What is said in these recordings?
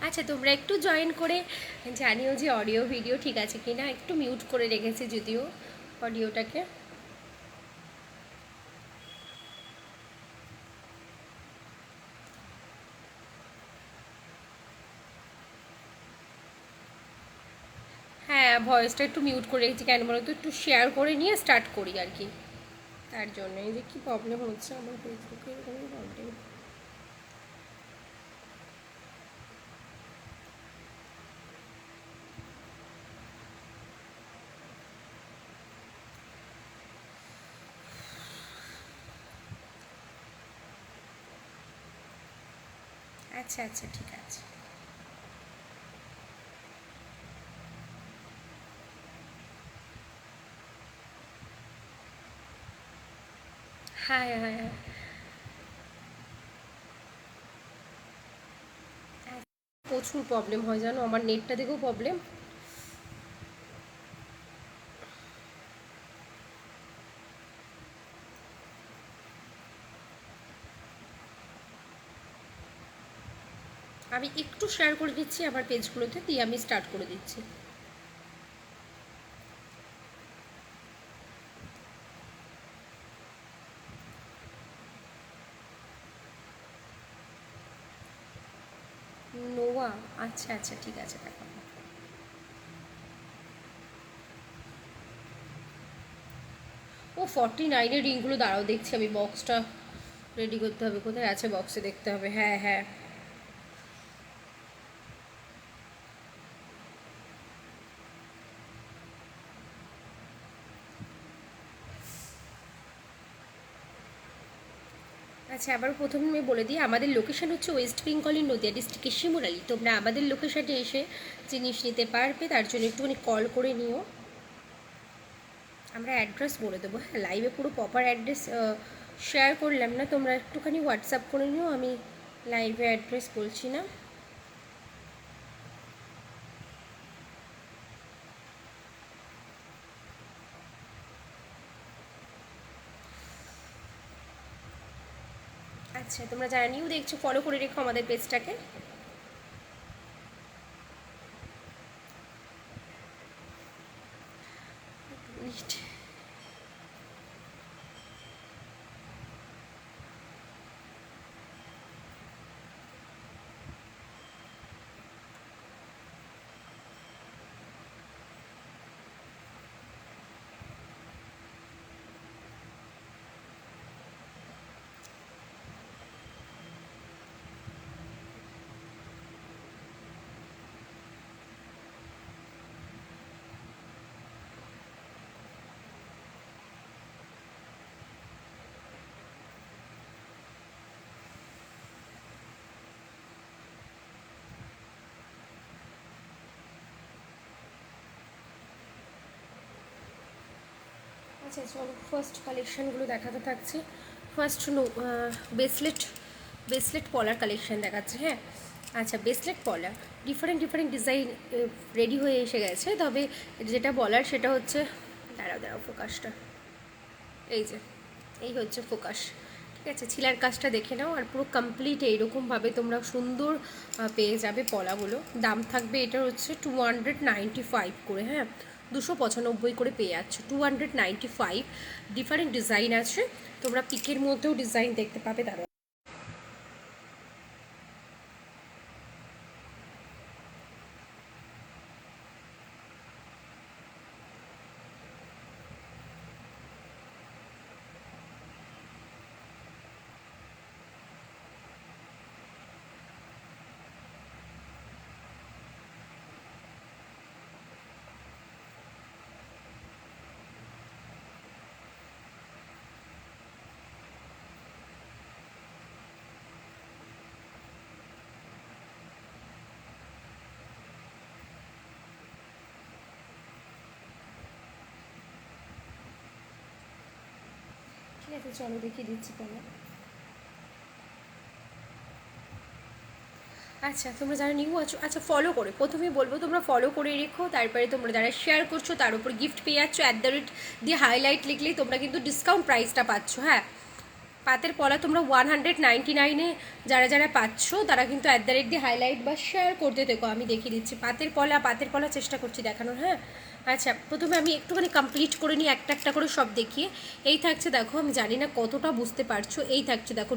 আচ্ছা, তোমরা একটু জয়েন করে জানিও যে অডিও ভিডিও ঠিক আছে কি না। একটু মিউট করে রেখেছি যদিও অডিওটাকে। হ্যাঁ, ভয়েসটা একটু মিউট করে রেখেছি, কেন বলো তো, একটু শেয়ার করে নিয়ে স্টার্ট করি আর কি। তার জন্য এই যে কী প্রবলেম হচ্ছে আমার ফেসবুকে, এরকমই প্রবলেম। আচ্ছা আচ্ছা, ঠিক আছে। হ্যাঁ হ্যাঁ হ্যাঁ। প্রচুর প্রবলেম হয় জানো, আমার নেটটা দেখেও প্রবলেম। আমি একটু শেয়ার করে দিচ্ছি আমার পেজগুলোতে, দিয়ে আমি স্টার্ট করে দিচ্ছি। নোয়া, আচ্ছা আচ্ছা, ঠিক আছে, দেখো। ও 49-এর রিংগুলো দাঁড়াও দেখছি, আমি বক্সটা রেডি করতে হবে, কোথায় আছে বক্সে দেখতে হবে। হ্যাঁ হ্যাঁ। আচ্ছা, আবার প্রথমে বলে দিই, আমাদের লোকেশন হচ্ছে ওয়েস্ট বেঙ্গলের নদিয়া ডিস্ট্রিক্টের শিমুরালি। তোমরা আমাদের লোকেশানে এসে জিনিস নিতে পারবে, তার জন্য একটুখানি কল করে নিও। আমরা অ্যাড্রেস বলে দেবো, হ্যাঁ, লাইভে পুরো প্রপার অ্যাড্রেস শেয়ার করলাম না, তোমরা একটুখানি হোয়াটসঅ্যাপ করে নিও, আমি লাইভে অ্যাড্রেস বলছি না। আচ্ছা, তোমরা যারা নিউ দেখছো ফলো করে রেখো আমাদের পেজটাকে। আচ্ছা চলো, ফার্স্ট কালেকশানগুলো দেখাতে থাকছি। ফার্স্ট ব্রেসলেট, ব্রেসলেট পলার কালেকশান দেখাচ্ছে, হ্যাঁ। আচ্ছা, ব্রেসলেট পলা ডিফারেন্ট ডিফারেন্ট ডিজাইন রেডি হয়ে এসে গেছে, তবে যেটা বলার সেটা হচ্ছে, দাঁড়াও দাঁড়াও ফোকাসটা, এই যে এই হচ্ছে ফোকাস, ঠিক আছে। ছিলার কাজটা দেখে নাও, আর পুরো কমপ্লিট এইরকমভাবে তোমরা সুন্দর পেয়ে যাবে পলাগুলো। দাম থাকবে এটার হচ্ছে 295 করে, হ্যাঁ, 295 করে পেয়ে যাচ্ছ, 295। ডিফারেন্ট ডিজাইন আছে, তোমরা পিকের মধ্যেও ডিজাইন দেখতে পাবে, তারা। ঠিক আছে, চলো দেখিয়ে দিচ্ছি পলা। আচ্ছা, তোমরা যারা নিউ আছো, আচ্ছা ফলো করে, প্রথমেই বলবো তোমরা ফলো করে রেখো, তারপরে তোমরা যারা শেয়ার করছো তার উপর গিফট পেয়ে যাচ্ছ, @ দিয়ে হাইলাইট লিখলেই তোমরা কিন্তু ডিসকাউন্ট প্রাইসটা পাচ্ছ, হ্যাঁ। পাতের পলা তোমরা 199-এ যারা যারা পাচ্ছ তারা কিন্তু @ হাইলাইট বা শেয়ার করতে থেকো। আমি দেখিয়ে দিচ্ছি পাতের পলা চেষ্টা করছি দেখানোর। হ্যাঁ, আচ্ছা প্রথমে আমি একটুখানি কমপ্লিট করে নিই একটা একটা করে সব দেখিয়ে। এই থাকছে দেখো, আমি জানি না কতটা বুঝতে পারছো, এই থাকছে দেখো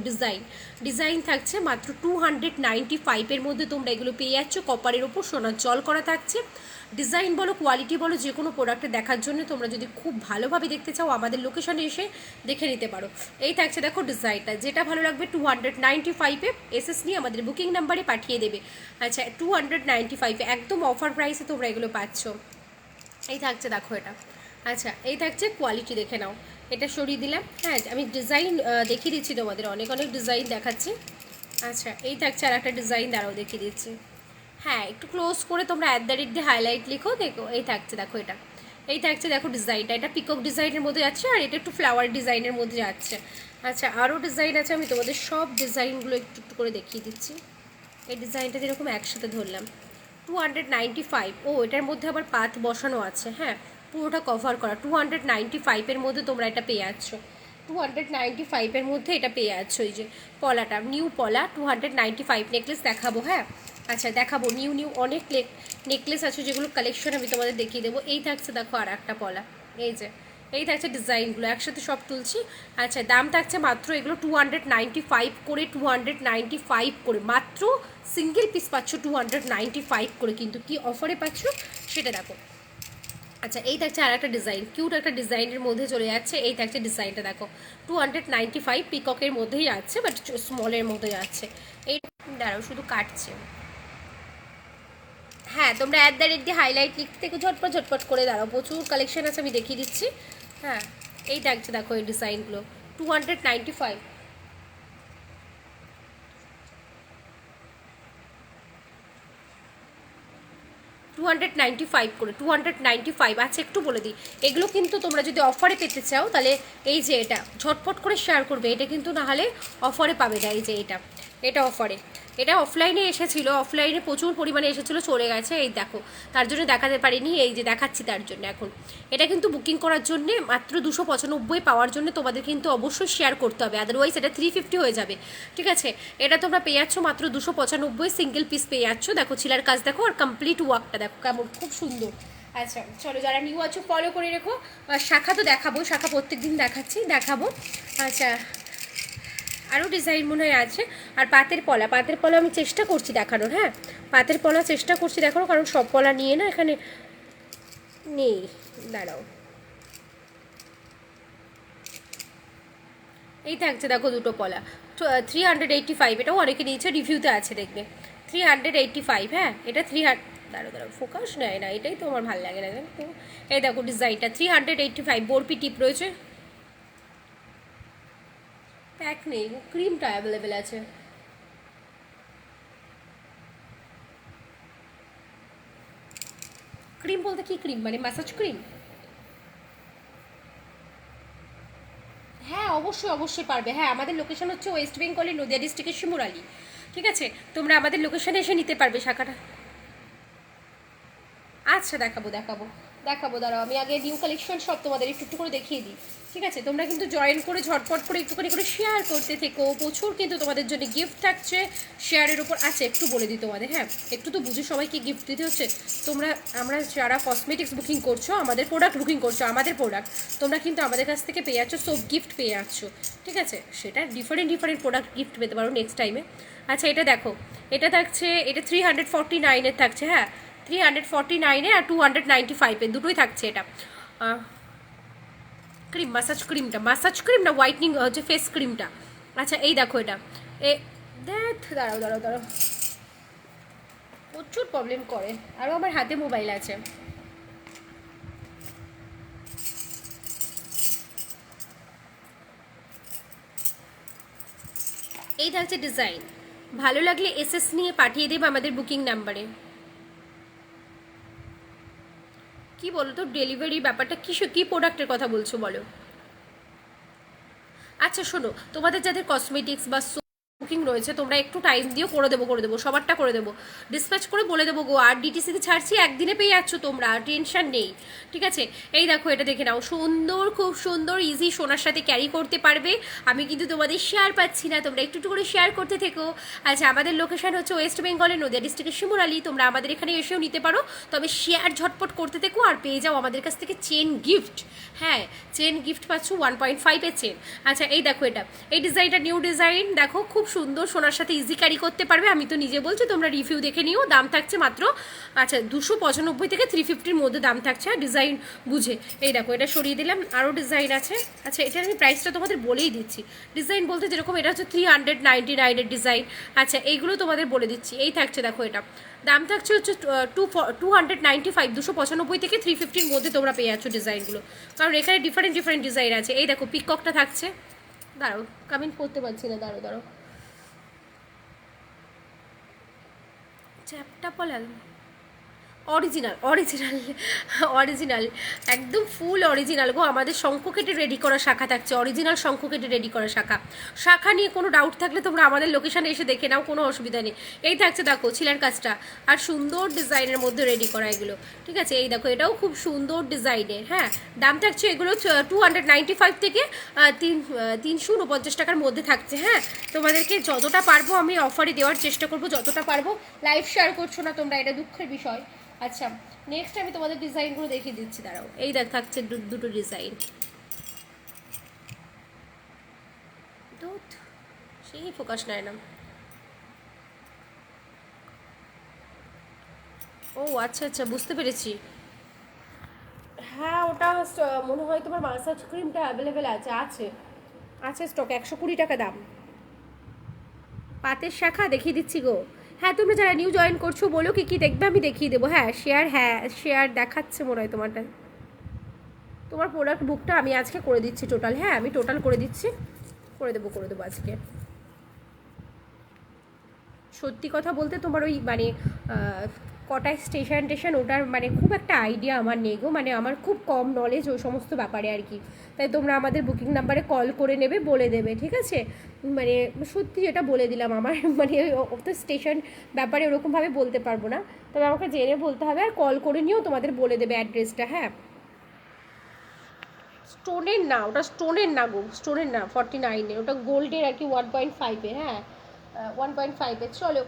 ডিজাইন থাকছে মাত্র 295-এর মধ্যে তোমরা এগুলো পেয়ে যাচ্ছ। কপারের ওপর সোনার জল করা থাকছে। ডিজাইন বলো, কোয়ালিটি বলো, যে কোনো প্রোডাক্টে দেখার জন্য তোমরা যদি খুব ভালোভাবে দেখতে চাও আমাদের লোকেশনে এসে দেখে নিতে পারো। এই থাকছে দেখো ডিজাইনটা, যেটা ভালো লাগবে 295-এ এসএস নিয়ে আমাদের বুকিং নাম্বারে পাঠিয়ে দেবে। আচ্ছা 295-এ একদম অফার প্রাইসে তোমরা এগুলো পাচ্ছ। এই থাকছে দেখো এটা। আচ্ছা এই থাকছে কোয়ালিটি, দেখে নাও। এটা সরিয়ে দিলাম। হ্যাঁ আমি ডিজাইন দেখিয়ে দিচ্ছি তোমাদের, অনেক অনেক ডিজাইন দেখাচ্ছি। আচ্ছা এই থাকছে আর একটা ডিজাইন, দ্বারাও দেখিয়ে দিচ্ছি। হ্যাঁ একটু ক্লোজ করে তোমরা @ হাইলাইট লিখো, দেখো এই থাকছে দেখো এটা। এই থাকছে দেখো ডিজাইনটা, এটা পিকক ডিজাইনের মধ্যে যাচ্ছে আর এটা একটু ফ্লাওয়ার ডিজাইনের মধ্যে যাচ্ছে। আচ্ছা আরও ডিজাইন আছে, আমি তোমাদের সব ডিজাইনগুলো একটু একটু করে দেখিয়ে দিচ্ছি। এই ডিজাইনটা যেরকম একসাথে ধরলাম 295। ও এটার মধ্যে আবার পাত বসানো আছে। হ্যাঁ পুরোটা কভার করা। 295-এর মধ্যে তোমরা এটা পেয়ে যাচ্ছ। 295-এর মধ্যে এটা পেয়ে যাচ্ছ। এই যে পলাটা, নিউ পলা 295। নেকলেস দেখাবো। হ্যাঁ আচ্ছা দেখাবো, নিউ অনেক নেকলেস আছে যেগুলো কালেকশন আমি তোমাদের দেখিয়ে দেবো। এই থাকছে দেখো আর একটা পলা, এই যে এই থাকছে ডিজাইনগুলো একসাথে সব তুলছি। আচ্ছা দাম থাকছে মাত্র এগুলো 295 করে, 295 করে মাত্র। সিঙ্গেল পিস পাচ্ছ 295 করে, কিন্তু কি অফারে পাচ্ছ সেটা দেখো। আচ্ছা এই থাকছে আর একটা ডিজাইন, কিউট একটা ডিজাইনের মধ্যে চলে যাচ্ছে। এই থাকছে ডিজাইনটা দেখো 295, পিককের মধ্যেই যাচ্ছে বাট স্মলের মধ্যে যাচ্ছে। এই দাঁড়াও শুধু কাটছে। হ্যাঁ তোমরা @ হাইলাইট লিখতে থেকে ঝটপট করে দাঁড়াও, প্রচুর কালেকশন আছে আমি দেখিয়ে দিচ্ছি। হ্যাঁ এই থাকছে দেখো এই ডিজাইনগুলো 295। 295 করে, 295। আচ্ছা একটু বলে দিই, এগুলো কিন্তু তোমরা যদি অফারে পেতে চাও তাহলে এই যে এটা ঝটপট করে শেয়ার করবে, এটা কিন্তু না হলে অফারে পাবে না। এই যে এটা অফারে, এটা অফলাইনে এসেছিলো, অফলাইনে প্রচুর পরিমাণে এসেছিলো, চলে গেছে। এই দেখো তার জন্য দেখাতে পারিনি, এই যে দেখাচ্ছি তার জন্য এখন। এটা কিন্তু বুকিং করার জন্যে মাত্র 295 পাওয়ার জন্য তোমাদের কিন্তু অবশ্যই শেয়ার করতে হবে, আদারওয়াইজ এটা 350 হয়ে যাবে। ঠিক আছে, এটা তোমরা পেয়ে যাচ্ছ মাত্র 295, সিঙ্গেল পিস পেয়ে যাচ্ছ। দেখো ছিলার কাজ দেখো আর কমপ্লিট ওয়ার্কটা দেখো কেমন, খুব সুন্দর। আচ্ছা চলো যারা নিউ আছো ফলো করে রেখো। শাখা তো দেখাবো, শাখা প্রত্যেক দিন দেখাবো। আচ্ছা আরও ডিজাইন মনে হয় আছে। আর পাতের পলা আমি চেষ্টা করছি দেখানোর। হ্যাঁ পাতের পলা চেষ্টা করছি দেখানোর, কারণ সব পলা নিয়ে না এখানে নেই। দাঁড়াও এই থাকছে দেখো দুটো পলা 385, এটাও অনেকে নিয়েছে, রিভিউতে আছে দেখবে 385। হ্যাঁ এটা 300, দাঁড়াও ফোকাস নেয় না, এটাই তো আমার ভালো লাগে না তো। এই দেখো ডিজাইনটা 385, বরপি টিপ রয়েছে, প্যাক নেই, ক্রিমটা অ্যাভেলেবেল আছে। ক্রিম বলতে কি ক্রিম, মানে ম্যাসাজ ক্রিম? হ্যাঁ অবশ্যই পারবে। হ্যাঁ আমাদের লোকেশন হচ্ছে ওয়েস্ট বেঙ্গলের নদিয়া ডিস্ট্রিক্টের শিমুরালি। ঠিক আছে, তোমরা আমাদের লোকেশনে এসে নিতে পারবে শাখাটা। আচ্ছা দেখাবো দাঁড়াও, আমি আগে নিউ কালেকশন সব তোমাদের একটু একটু করে দেখিয়ে দিই। ঠিক আছে, তোমরা কিন্তু জয়েন করে ঝটপট করে একটুখানি করে শেয়ার করতে থেকো, প্রচুর কিন্তু তোমাদের জন্য গিফট থাকছে শেয়ারের উপর। আছে একটু বলে দিই তোমাদের, হ্যাঁ একটু তো বুঝে সবাইকে গিফট দিতে হচ্ছে। আমরা যারা কসমেটিক্স বুকিং করছো, আমাদের প্রোডাক্ট বুকিং করছো, আমাদের প্রোডাক্ট তোমরা কিন্তু আমাদের কাছ থেকে পেয়ে যাচ্ছ, সোপ গিফট পেয়ে যাচ্ছ। ঠিক আছে, সেটা ডিফারেন্ট প্রোডাক্ট গিফট পেতে পারো নেক্সট টাইমে। আচ্ছা এটা দেখো, এটা থাকছে, এটা 349-এর থাকছে। হ্যাঁ 349-এ আর 295-এ দুটোই থাকছে। এটা ক্রিম, মাসাজ ক্রিম না হোয়াইটনিং হচ্ছে ফেস ক্রিমটা। আচ্ছা এই দেখো এটা দাঁড়াও প্রচুর প্রবলেম করে, আরও আমার হাতে মোবাইল আছে। এই থাকছে ডিজাইন, ভালো লাগলে এসএস নিয়ে পাঠিয়ে দেবে আমাদের বুকিং নাম্বারে। কি বলো তো ডেলিভারি ব্যাপারটা কি প্রোডাক্টের কথা বলছো বলো? আচ্ছা শোনো, তোমাদের যাদের কসমেটিক্স বা বুকিং রয়েছে, তোমরা একটু টাইম দিও, করে দেবো সবারটা করে দেবো, ডিসপ্যাচ করে বলে দেবো গো। আর ডিটিসিতে ছাড়ছি, একদিনে পেয়ে যাচ্ছ তোমরা, টেনশন নেই, ঠিক আছে। এই দেখো এটা দেখে নাও, সুন্দর, খুব সুন্দর, ইজি, সোনার সাথে ক্যারি করতে পারবে। আমি কিন্তু তোমাদের শেয়ার পাচ্ছি না, তোমরা একটু একটু করে শেয়ার করতে থেকো। আচ্ছা, আমাদের লোকেশন হচ্ছে ওয়েস্ট বেঙ্গলের নদিয়া ডিস্ট্রিক্টের শিমুরালি, তোমরা আমাদের এখানে এসেও নিতে পারো, তবে শেয়ার ঝটপট করতে থেকো আর পেয়ে যাও আমাদের কাছ থেকে চেন গিফট। হ্যাঁ, চেন গিফট পাচ্ছ 1.5 চেন। আচ্ছা এই দেখো এটা, এই ডিজাইনটা নিউ ডিজাইন, দেখো খুব সুন্দর, সোনার সাথে ইজি ক্যারি করতে পারবে। আমি তো নিজে বলছি, তোমরা রিভিউ দেখে নিও। দাম থাকছে মাত্র, আচ্ছা 295 থেকে 350-র মধ্যে দাম থাকছে, ডিজাইন বুঝে। এই দেখো এটা সরিয়ে দিলাম, আরও ডিজাইন আছে। আচ্ছা এটার আমি প্রাইসটা তোমাদের বলেই দিচ্ছি, ডিজাইন বলতে যেরকম এটা হচ্ছে 399-এর ডিজাইন। আচ্ছা এইগুলো তোমাদের বলে দিচ্ছি, এই থাকছে দেখো, এটা দাম থাকছে হচ্ছে 295, 295 থেকে 350-র মধ্যে তোমরা পেয়ে যাচ্ছ ডিজাইনগুলো, কারণ এখানে ডিফারেন্ট ডিজাইন আছে। এই দেখো পিককটা থাকছে, দাঁড়াও কমেন্ট করতে পারছি না, দাঁড়াও চ্যাপটা পলাল, অরিজিনাল একদম ফুল অরিজিনাল গো। আমাদের শঙ্খ কেটে রেডি করা শাখা থাকছে, অরিজিনাল শঙ্খ কেটে রেডি করা শাখা নিয়ে কোনো ডাউট থাকলে তোমরা আমাদের লোকেশানে এসে দেখে নাও, কোনো অসুবিধা নেই। এই থাকছে দেখো ছিলার কাজটা, আর সুন্দর ডিজাইনের মধ্যে রেডি করা এগুলো, ঠিক আছে। এই দেখো এটাও খুব সুন্দর ডিজাইনের। হ্যাঁ, দাম থাকছে এগুলো 295 থেকে 349 টাকার মধ্যে থাকছে। হ্যাঁ, তোমাদেরকে যতটা পারবো আমি অফারে দেওয়ার চেষ্টা করবো, যতটা পারবো। লাইভ শেয়ার করছো না তোমরা, এটা দুঃখের বিষয়। আচ্ছা নেক্সট আমি তোমাদের ডিজাইনগুলো দেখিয়ে দিচ্ছি, দাঁড়াও। এই থাকছে দুটো ডিজাইন, সেই ফোকাস নেয় না। ও আচ্ছা বুঝতে পেরেছি। হ্যাঁ ওটা মনে হয় তোমার মাসাজ ক্রিমটা অ্যাভেলেবেল আছে স্টক, 120 টাকা দাম। পাতের শাখা দেখিয়ে দিচ্ছি গো। হ্যাঁ, তোমরা যারা নিউ জয়েন করছো বলো কি দেখবে, আমি দেখিয়ে দেবো। হ্যাঁ শেয়ার দেখাচ্ছে মনে হয় তোমারটা। তোমার প্রোডাক্ট বুকটা আমি আজকে করে দিচ্ছি টোটাল। হ্যাঁ আমি টোটাল করে দিচ্ছি, করে দেবো আজকে। সত্যি কথা বলতে তোমার ওই মানে কটায় স্টেশন ওটার মানে খুব একটা আইডিয়া আমার নেই গো, মানে আমার খুব কম নলেজ ওই সমস্ত ব্যাপারে আর কি। তাই তোমরা আমাদের বুকিং নাম্বারে কল করে নেবে, বলে দেবে, ঠিক আছে। মানে সত্যি এটা বলে দিলাম, আমার মানে তো স্টেশন ব্যাপারে ওরকমভাবে বলতে পারবো না, তবে আমাকে জেনে বলতে হবে, আর কল করে নিয়েও তোমাদের বলে দেবে অ্যাড্রেসটা। হ্যাঁ, স্টোনের না, ওটা স্টোনের না গো, স্টোনের না, 49-এর, ওটা গোল্ডের আর কি, 1.5-এর। হ্যাঁ 1.5-এর। চলো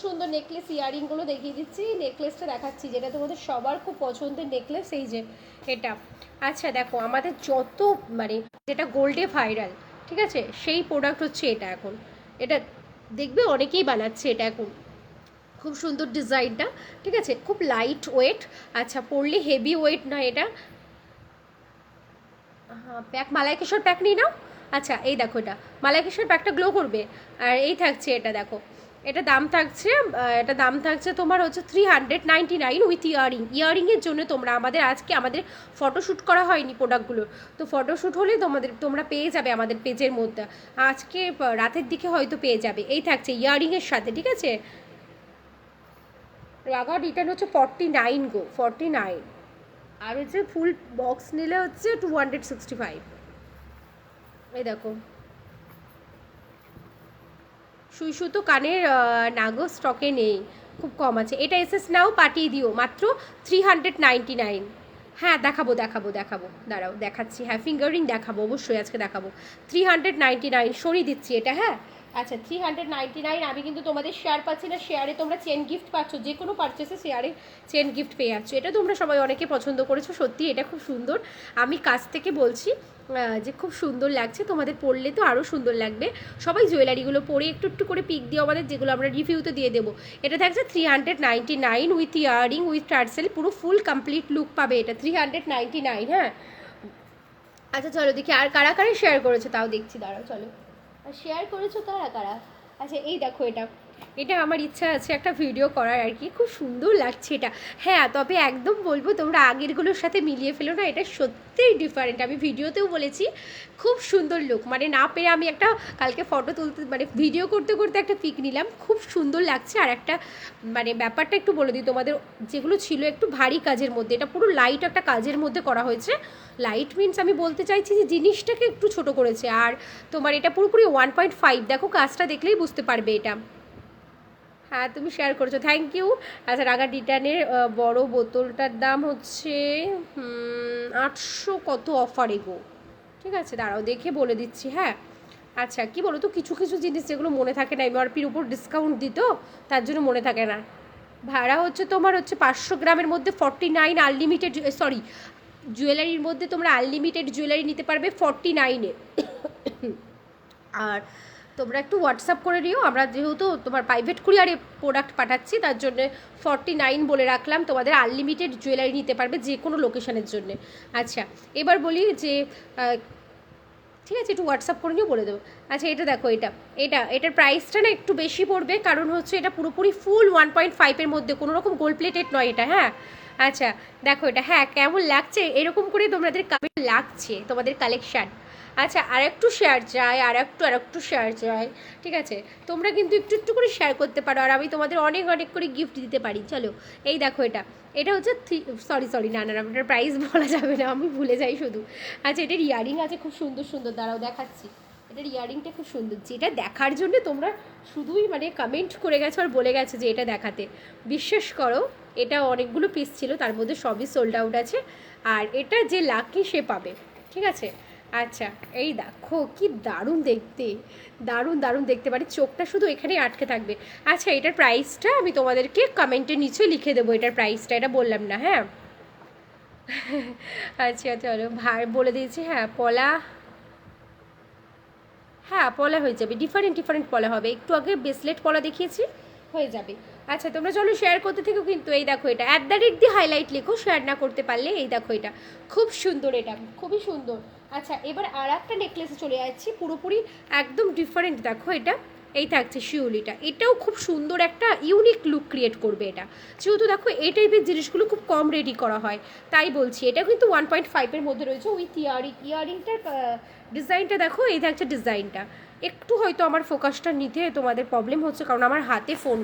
সুন্দর নেকলেস ইয়ারিংগুলো দেখিয়ে দিচ্ছি। নেকলেসটা দেখাচ্ছি যেটা তোমাদের সবার খুব পছন্দের নেকলেস, এই যে এটা। আচ্ছা দেখো আমাদের যত মানে যেটা গোল্ডে ভাইরাল, ঠিক আছে, সেই প্রোডাক্ট হচ্ছে এটা। এখন এটা দেখবে অনেকেই বানাচ্ছে এটা এখন, খুব সুন্দর ডিজাইনটা, ঠিক আছে, খুব লাইট ওয়েট। আচ্ছা পরলে হেভি ওয়েট না এটা। হ্যাঁ প্যাক, মালাইকেশ্বর প্যাক নিয়ে নাও। আচ্ছা এই দেখো এটা মালাইকেশ্বর প্যাকটা গ্লো করবে। আর এই থাকছে এটা দেখো, এটা দাম থাকছে তোমার হচ্ছে 399 উইথ ইয়ারিংয়ের জন্য তোমরা আমাদের ফটোশ্যুট করা হয়নি প্রোডাক্টগুলো, তো ফটোশ্যুট হলে তোমরা পেয়ে যাবে আমাদের পেজের মধ্যে, আজকে রাতের দিকে হয়তো পেয়ে যাবে। এই থাকছে ইয়ারিংয়ের সাথে, ঠিক আছে। রাগার রিটার্ন হচ্ছে 49 গো, 49। আর হচ্ছে ফুল বক্স নিলে হচ্ছে 265। এই দেখো সুই সুতো কানের নাগো স্টকে নেই, খুব কম আছে। এটা এসএস নাও পাঠিয়ে দিও, মাত্র 399। হ্যাঁ দেখাবো দাঁড়াও দেখাচ্ছি। হ্যাঁ ফিঙ্গারিং দেখাবো, অবশ্যই আজকে দেখাবো। 399 সরিয়ে দিচ্ছি এটা। হ্যাঁ আচ্ছা 399। আমি কিন্তু তোমাদের শেয়ার পাচ্ছি না, শেয়ারে তোমরা চেন গিফট পাচ্ছ, যে কোনো পারচেসে শেয়ারে চেন গিফট পেয়ে যাচ্ছ। এটা তোমরা সবাই অনেকে পছন্দ করেছো, সত্যি এটা খুব সুন্দর। আমি কাছ থেকে বলছি যে খুব সুন্দর লাগছে, তোমাদের পরলে তো আরও সুন্দর লাগবে। সবাই জুয়েলারিগুলো পরে একটু একটু করে পিক দিও আমাদের, যেগুলো আমরা রিভিউতে দিয়ে দেবো। এটা থাকছে 399 উইথ ইয়ারিং উইথ টার্সেল, পুরো ফুল কমপ্লিট লুক পাবে এটা 399। হ্যাঁ আচ্ছা চলো দেখি আর কারা কারা শেয়ার করেছো, তাও দেখছি, দাঁড়াও চলো। আর শেয়ার করেছো কারা কারা। আচ্ছা এই দেখো এটা এটা আমার ইচ্ছা আছে একটা ভিডিও করার আর কি, খুব সুন্দর লাগছে এটা। হ্যাঁ, তবে একদম বলবো তোমরা আগেরগুলোর সাথে মিলিয়ে ফেলো না, এটা সত্যিই ডিফারেন্ট। আমি ভিডিওতেও বলেছি খুব সুন্দর লুক, মানে না পেরে আমি একটা কালকে ফটো তুলতে মানে ভিডিও করতে করতে একটা পিক নিলাম, খুব সুন্দর লাগছে। আর একটা মানে ব্যাপারটা একটু বলে দিই তোমাদের, যেগুলো ছিল একটু ভারী কাজের মধ্যে, এটা পুরো লাইট একটা কাজের মধ্যে করা হয়েছে। লাইট মিনস আমি বলতে চাইছি যে জিনিসটাকে একটু ছোট করেছে। আর তোমার এটা পুরোপুরি 1.5, দেখো কাজটা দেখলেই বুঝতে পারবে এটা। হ্যাঁ, তুমি শেয়ার করেছো, থ্যাংক ইউ। আচ্ছা, রাগা ডিটানের বড় বোতলটার দাম হচ্ছে 800 কত অফারে গো। ঠিক আছে, দাঁড়াও দেখে বলে দিচ্ছি। হ্যাঁ, আচ্ছা, কি বলো তো, কিছু কিছু জিনিস যেগুলো মনে থাকে না, এমআরপির উপর ডিসকাউন্ট দিত, তার জন্য মনে থাকে না। ভাড়া হচ্ছে তোমার হচ্ছে 500 গ্রামের মধ্যে 49 আনলিমিটেড, সরি, জুয়েলারির মধ্যে তোমরা আনলিমিটেড জুয়েলারি নিতে পারবে 49-এ। আর তোমরা একটু হোয়াটসঅ্যাপ করে নিও, আমরা যেহেতু তোমার প্রাইভেট কুরিয়ারে প্রোডাক্ট পাঠাচ্ছি তার জন্য 49 বলে রাখলাম। তোমাদের আনলিমিটেড জুয়েলারি নিতে পারবে যে কোনো লোকেশনের জন্য। আচ্ছা, এবার বলি যে ঠিক আছে, একটু হোয়াটসঅ্যাপ করে নিও, বলে দেবো। আচ্ছা, এটা দেখো, এটার প্রাইসটা না একটু বেশি পড়বে, কারণ হচ্ছে এটা পুরোপুরি ফুল 1.5-এর মধ্যে, কোনো রকম গোল্ড প্লেটেড নয় এটা। হ্যাঁ, আচ্ছা দেখো এটা, হ্যাঁ কেমন লাগছে এরকম করে তোমাদের কেমন লাগছে তোমাদের কালেকশান। আচ্ছা, আর একটু শেয়ার চাই, আর একটু শেয়ার চাই। ঠিক আছে, তোমরা কিন্তু একটু একটু করে শেয়ার করতে পারো, আর আমি তোমাদের অনেক অনেক করে গিফট দিতে পারি। চলো, এই দেখো এটা হচ্ছে সরি না, এটার প্রাইস বলা যাবে না, আমি ভুলে যাই শুধু। আচ্ছা, এটার ইয়ারিং আছে খুব সুন্দর সুন্দর, দাঁড়াও দেখাচ্ছি। এটার ইয়ারিংটা খুব সুন্দর, যেটা দেখার জন্য তোমরা শুধুই মানে কমেন্ট করে গেছো আর বলে গেছো যে এটা দেখাতে। বিশ্বাস করো, এটা অনেকগুলো পিস ছিল, তার মধ্যে সবই সোল্ড আউট আছে। আর এটা যে লাকি সে পাবে। ঠিক আছে, আচ্ছা, এই দেখো কি দারুণ দেখতে, দারুণ দারুণ দেখতে পারি, চোখটা শুধু এখানেই আটকে থাকবে। আচ্ছা, এটার প্রাইসটা আমি তোমাদেরকে কমেন্টের নিচে লিখে দেবো, এটার প্রাইসটা, এটা বললাম না। হ্যাঁ, আচ্ছা চলো, বলে দিয়েছি। হ্যাঁ, পলা হয়ে যাবে, ডিফারেন্ট ডিফারেন্ট পলা হবে। একটু আগে ব্রেসলেট পলা দেখিয়েছি, হয়ে যাবে। আচ্ছা, তোমরা চলো শেয়ার করতে থেকো কিন্তু। এই দেখো এটা @ হাইলাইট লেখো, শেয়ার না করতে পারলে। এই দেখো এটা খুব সুন্দর, এটা খুবই সুন্দর। আচ্ছা, এবার আর একটা নেকলেসে চলে যাচ্ছি, পুরোপুরি একদম ডিফারেন্ট। দেখো এটা, এই থাকছে শিউলিটা, এটাও খুব সুন্দর একটা ইউনিক লুক ক্রিয়েট করবে এটা। যেহেতু দেখো এই টাইপের জিনিসগুলো খুব কম রেডি করা হয়, তাই বলছি। এটা কিন্তু 1.5-এর মধ্যে রয়েছে, উইথ ইয়ারিংটার ডিজাইনটা দেখো, এই থাকছে ডিজাইনটা। একটু হয়তো আমার ফোকাসটা নিতে তোমাদের প্রবলেম হচ্ছে, কারণ আমার হাতে ফোন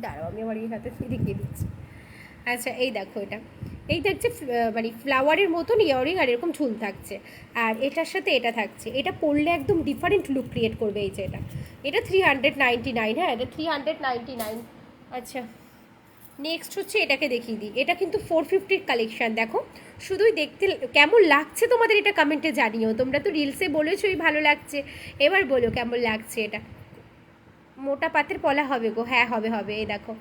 দাঁড়াও, আমি আমার এই হাতে দেখিয়ে দিচ্ছি। আচ্ছা, এই দেখো এই থাকছে মানে ফ্লাওয়ারের মতন ইয়ারিং, আর এরকম ঝুল থাকছে। আর এটার সাথে এটা থাকছে, এটা পরলে একদম ডিফারেন্ট লুক ক্রিয়েট করবে। এই যে এটা 399। হ্যাঁ, এটা 399। আচ্ছা, নেক্সট হচ্ছে এটাকে দেখিয়ে দিই, এটা কিন্তু 450-র কালেকশান। দেখো, শুধুই দেখতে কেমন লাগছে তোমাদের এটা কমেন্টে জানিও। তোমরা তো রিলসে বলেছোই ভালো লাগছে, এবার বলো কেমন লাগছে এটা। মোটা পাতের পলা হবে গো, হ্যাঁ হবে। এই দেখো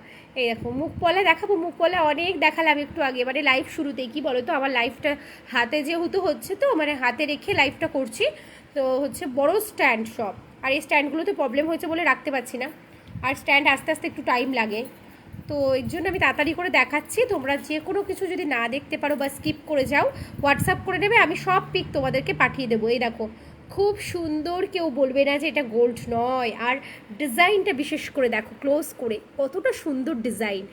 মুখ পলা দেখাবো, মুখ পলা অনেক দেখালাম একটু আগে, মানে লাইভ শুরুতেই। কি বলো তো, আমার লাইভটা হাতে যেহেতু হচ্ছে, তো মানে হাতে রেখে লাইভটা করছি, তো হচ্ছে বড় স্ট্যান্ড সব, আর এই স্ট্যান্ডগুলোতে প্রবলেম হয়েছে বলে রাখতে পারছি না, আর স্ট্যান্ড আস্তে আস্তে একটু টাইম লাগে, তো এর জন্য আমি তাড়াতাড়ি করে দেখাচ্ছি। তোমরা যে কোনো কিছু যদি না দেখতে পারো বা স্কিপ করে যাও, হোয়াটসঅ্যাপ করে নেবে, আমি সব পিক তোমাদেরকে পাঠিয়ে দেবো। এই দেখো খুব সুন্দর, কেউ বলবে না যে এটা গোল্ড নয়। আর ডিজাইনটা বিশেষ করে দেখো ক্লোজ করে, কতটা সুন্দর ডিজাইন।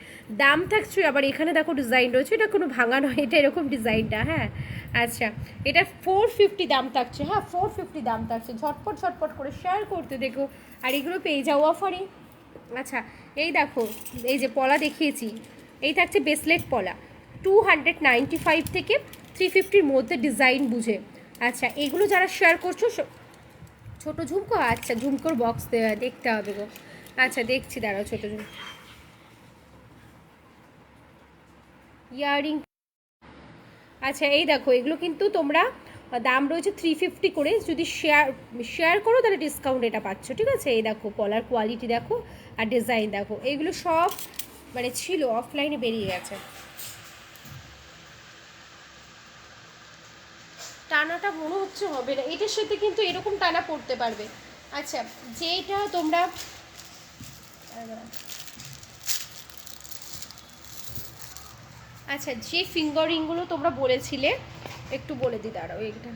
দাম থাকছে আবার, এখানে দেখো ডিজাইন রয়েছে, এটা কোনো ভাঙা নয়, এটা এরকম ডিজাইনটা। হ্যাঁ, আচ্ছা, এটা 450 দাম থাকছে। হ্যাঁ, 450 দাম থাকছে। ঝটপট করে শেয়ার করতে দেখো, আর এগুলো পেয়ে যাও অফারে। আচ্ছা, এই দেখো, এই যে পলা দেখিয়েছি, এই থাকছে ব্রেসলেট পলা, 295 থেকে 350-র মধ্যে ডিজাইন বুঝে। আচ্ছা, এগুলো যারা শেয়ার করছো, ছোটো ঝুমকো, আচ্ছা ঝুমকোর বক্স দেখতে হবে গো। আচ্ছা, দেখছি, দাঁড়াও, ছোটো ইয়ারিং। আচ্ছা, এই দেখো, এগুলো কিন্তু তোমরা দাম রয়েছে 350 করে, যদি শেয়ার করো তাহলে ডিসকাউন্ট এটা পাচ্ছ। ঠিক আছে, এই দেখো পলার কোয়ালিটি দেখো, আর ডিজাইন দেখো, এইগুলো সব মানে ছিল, অফলাইনে বেরিয়ে গেছে। টানাটা মনে হচ্ছে হবে না, এটার সাথে কিন্তু এরকম টানা পড়তে পারবে। আচ্ছা, যেটা তোমরা আচ্ছা, যে ফিঙ্গারিংগুলো তোমরা বলেছিলে, একটু বলে দিই, দাঁড়াও এইটা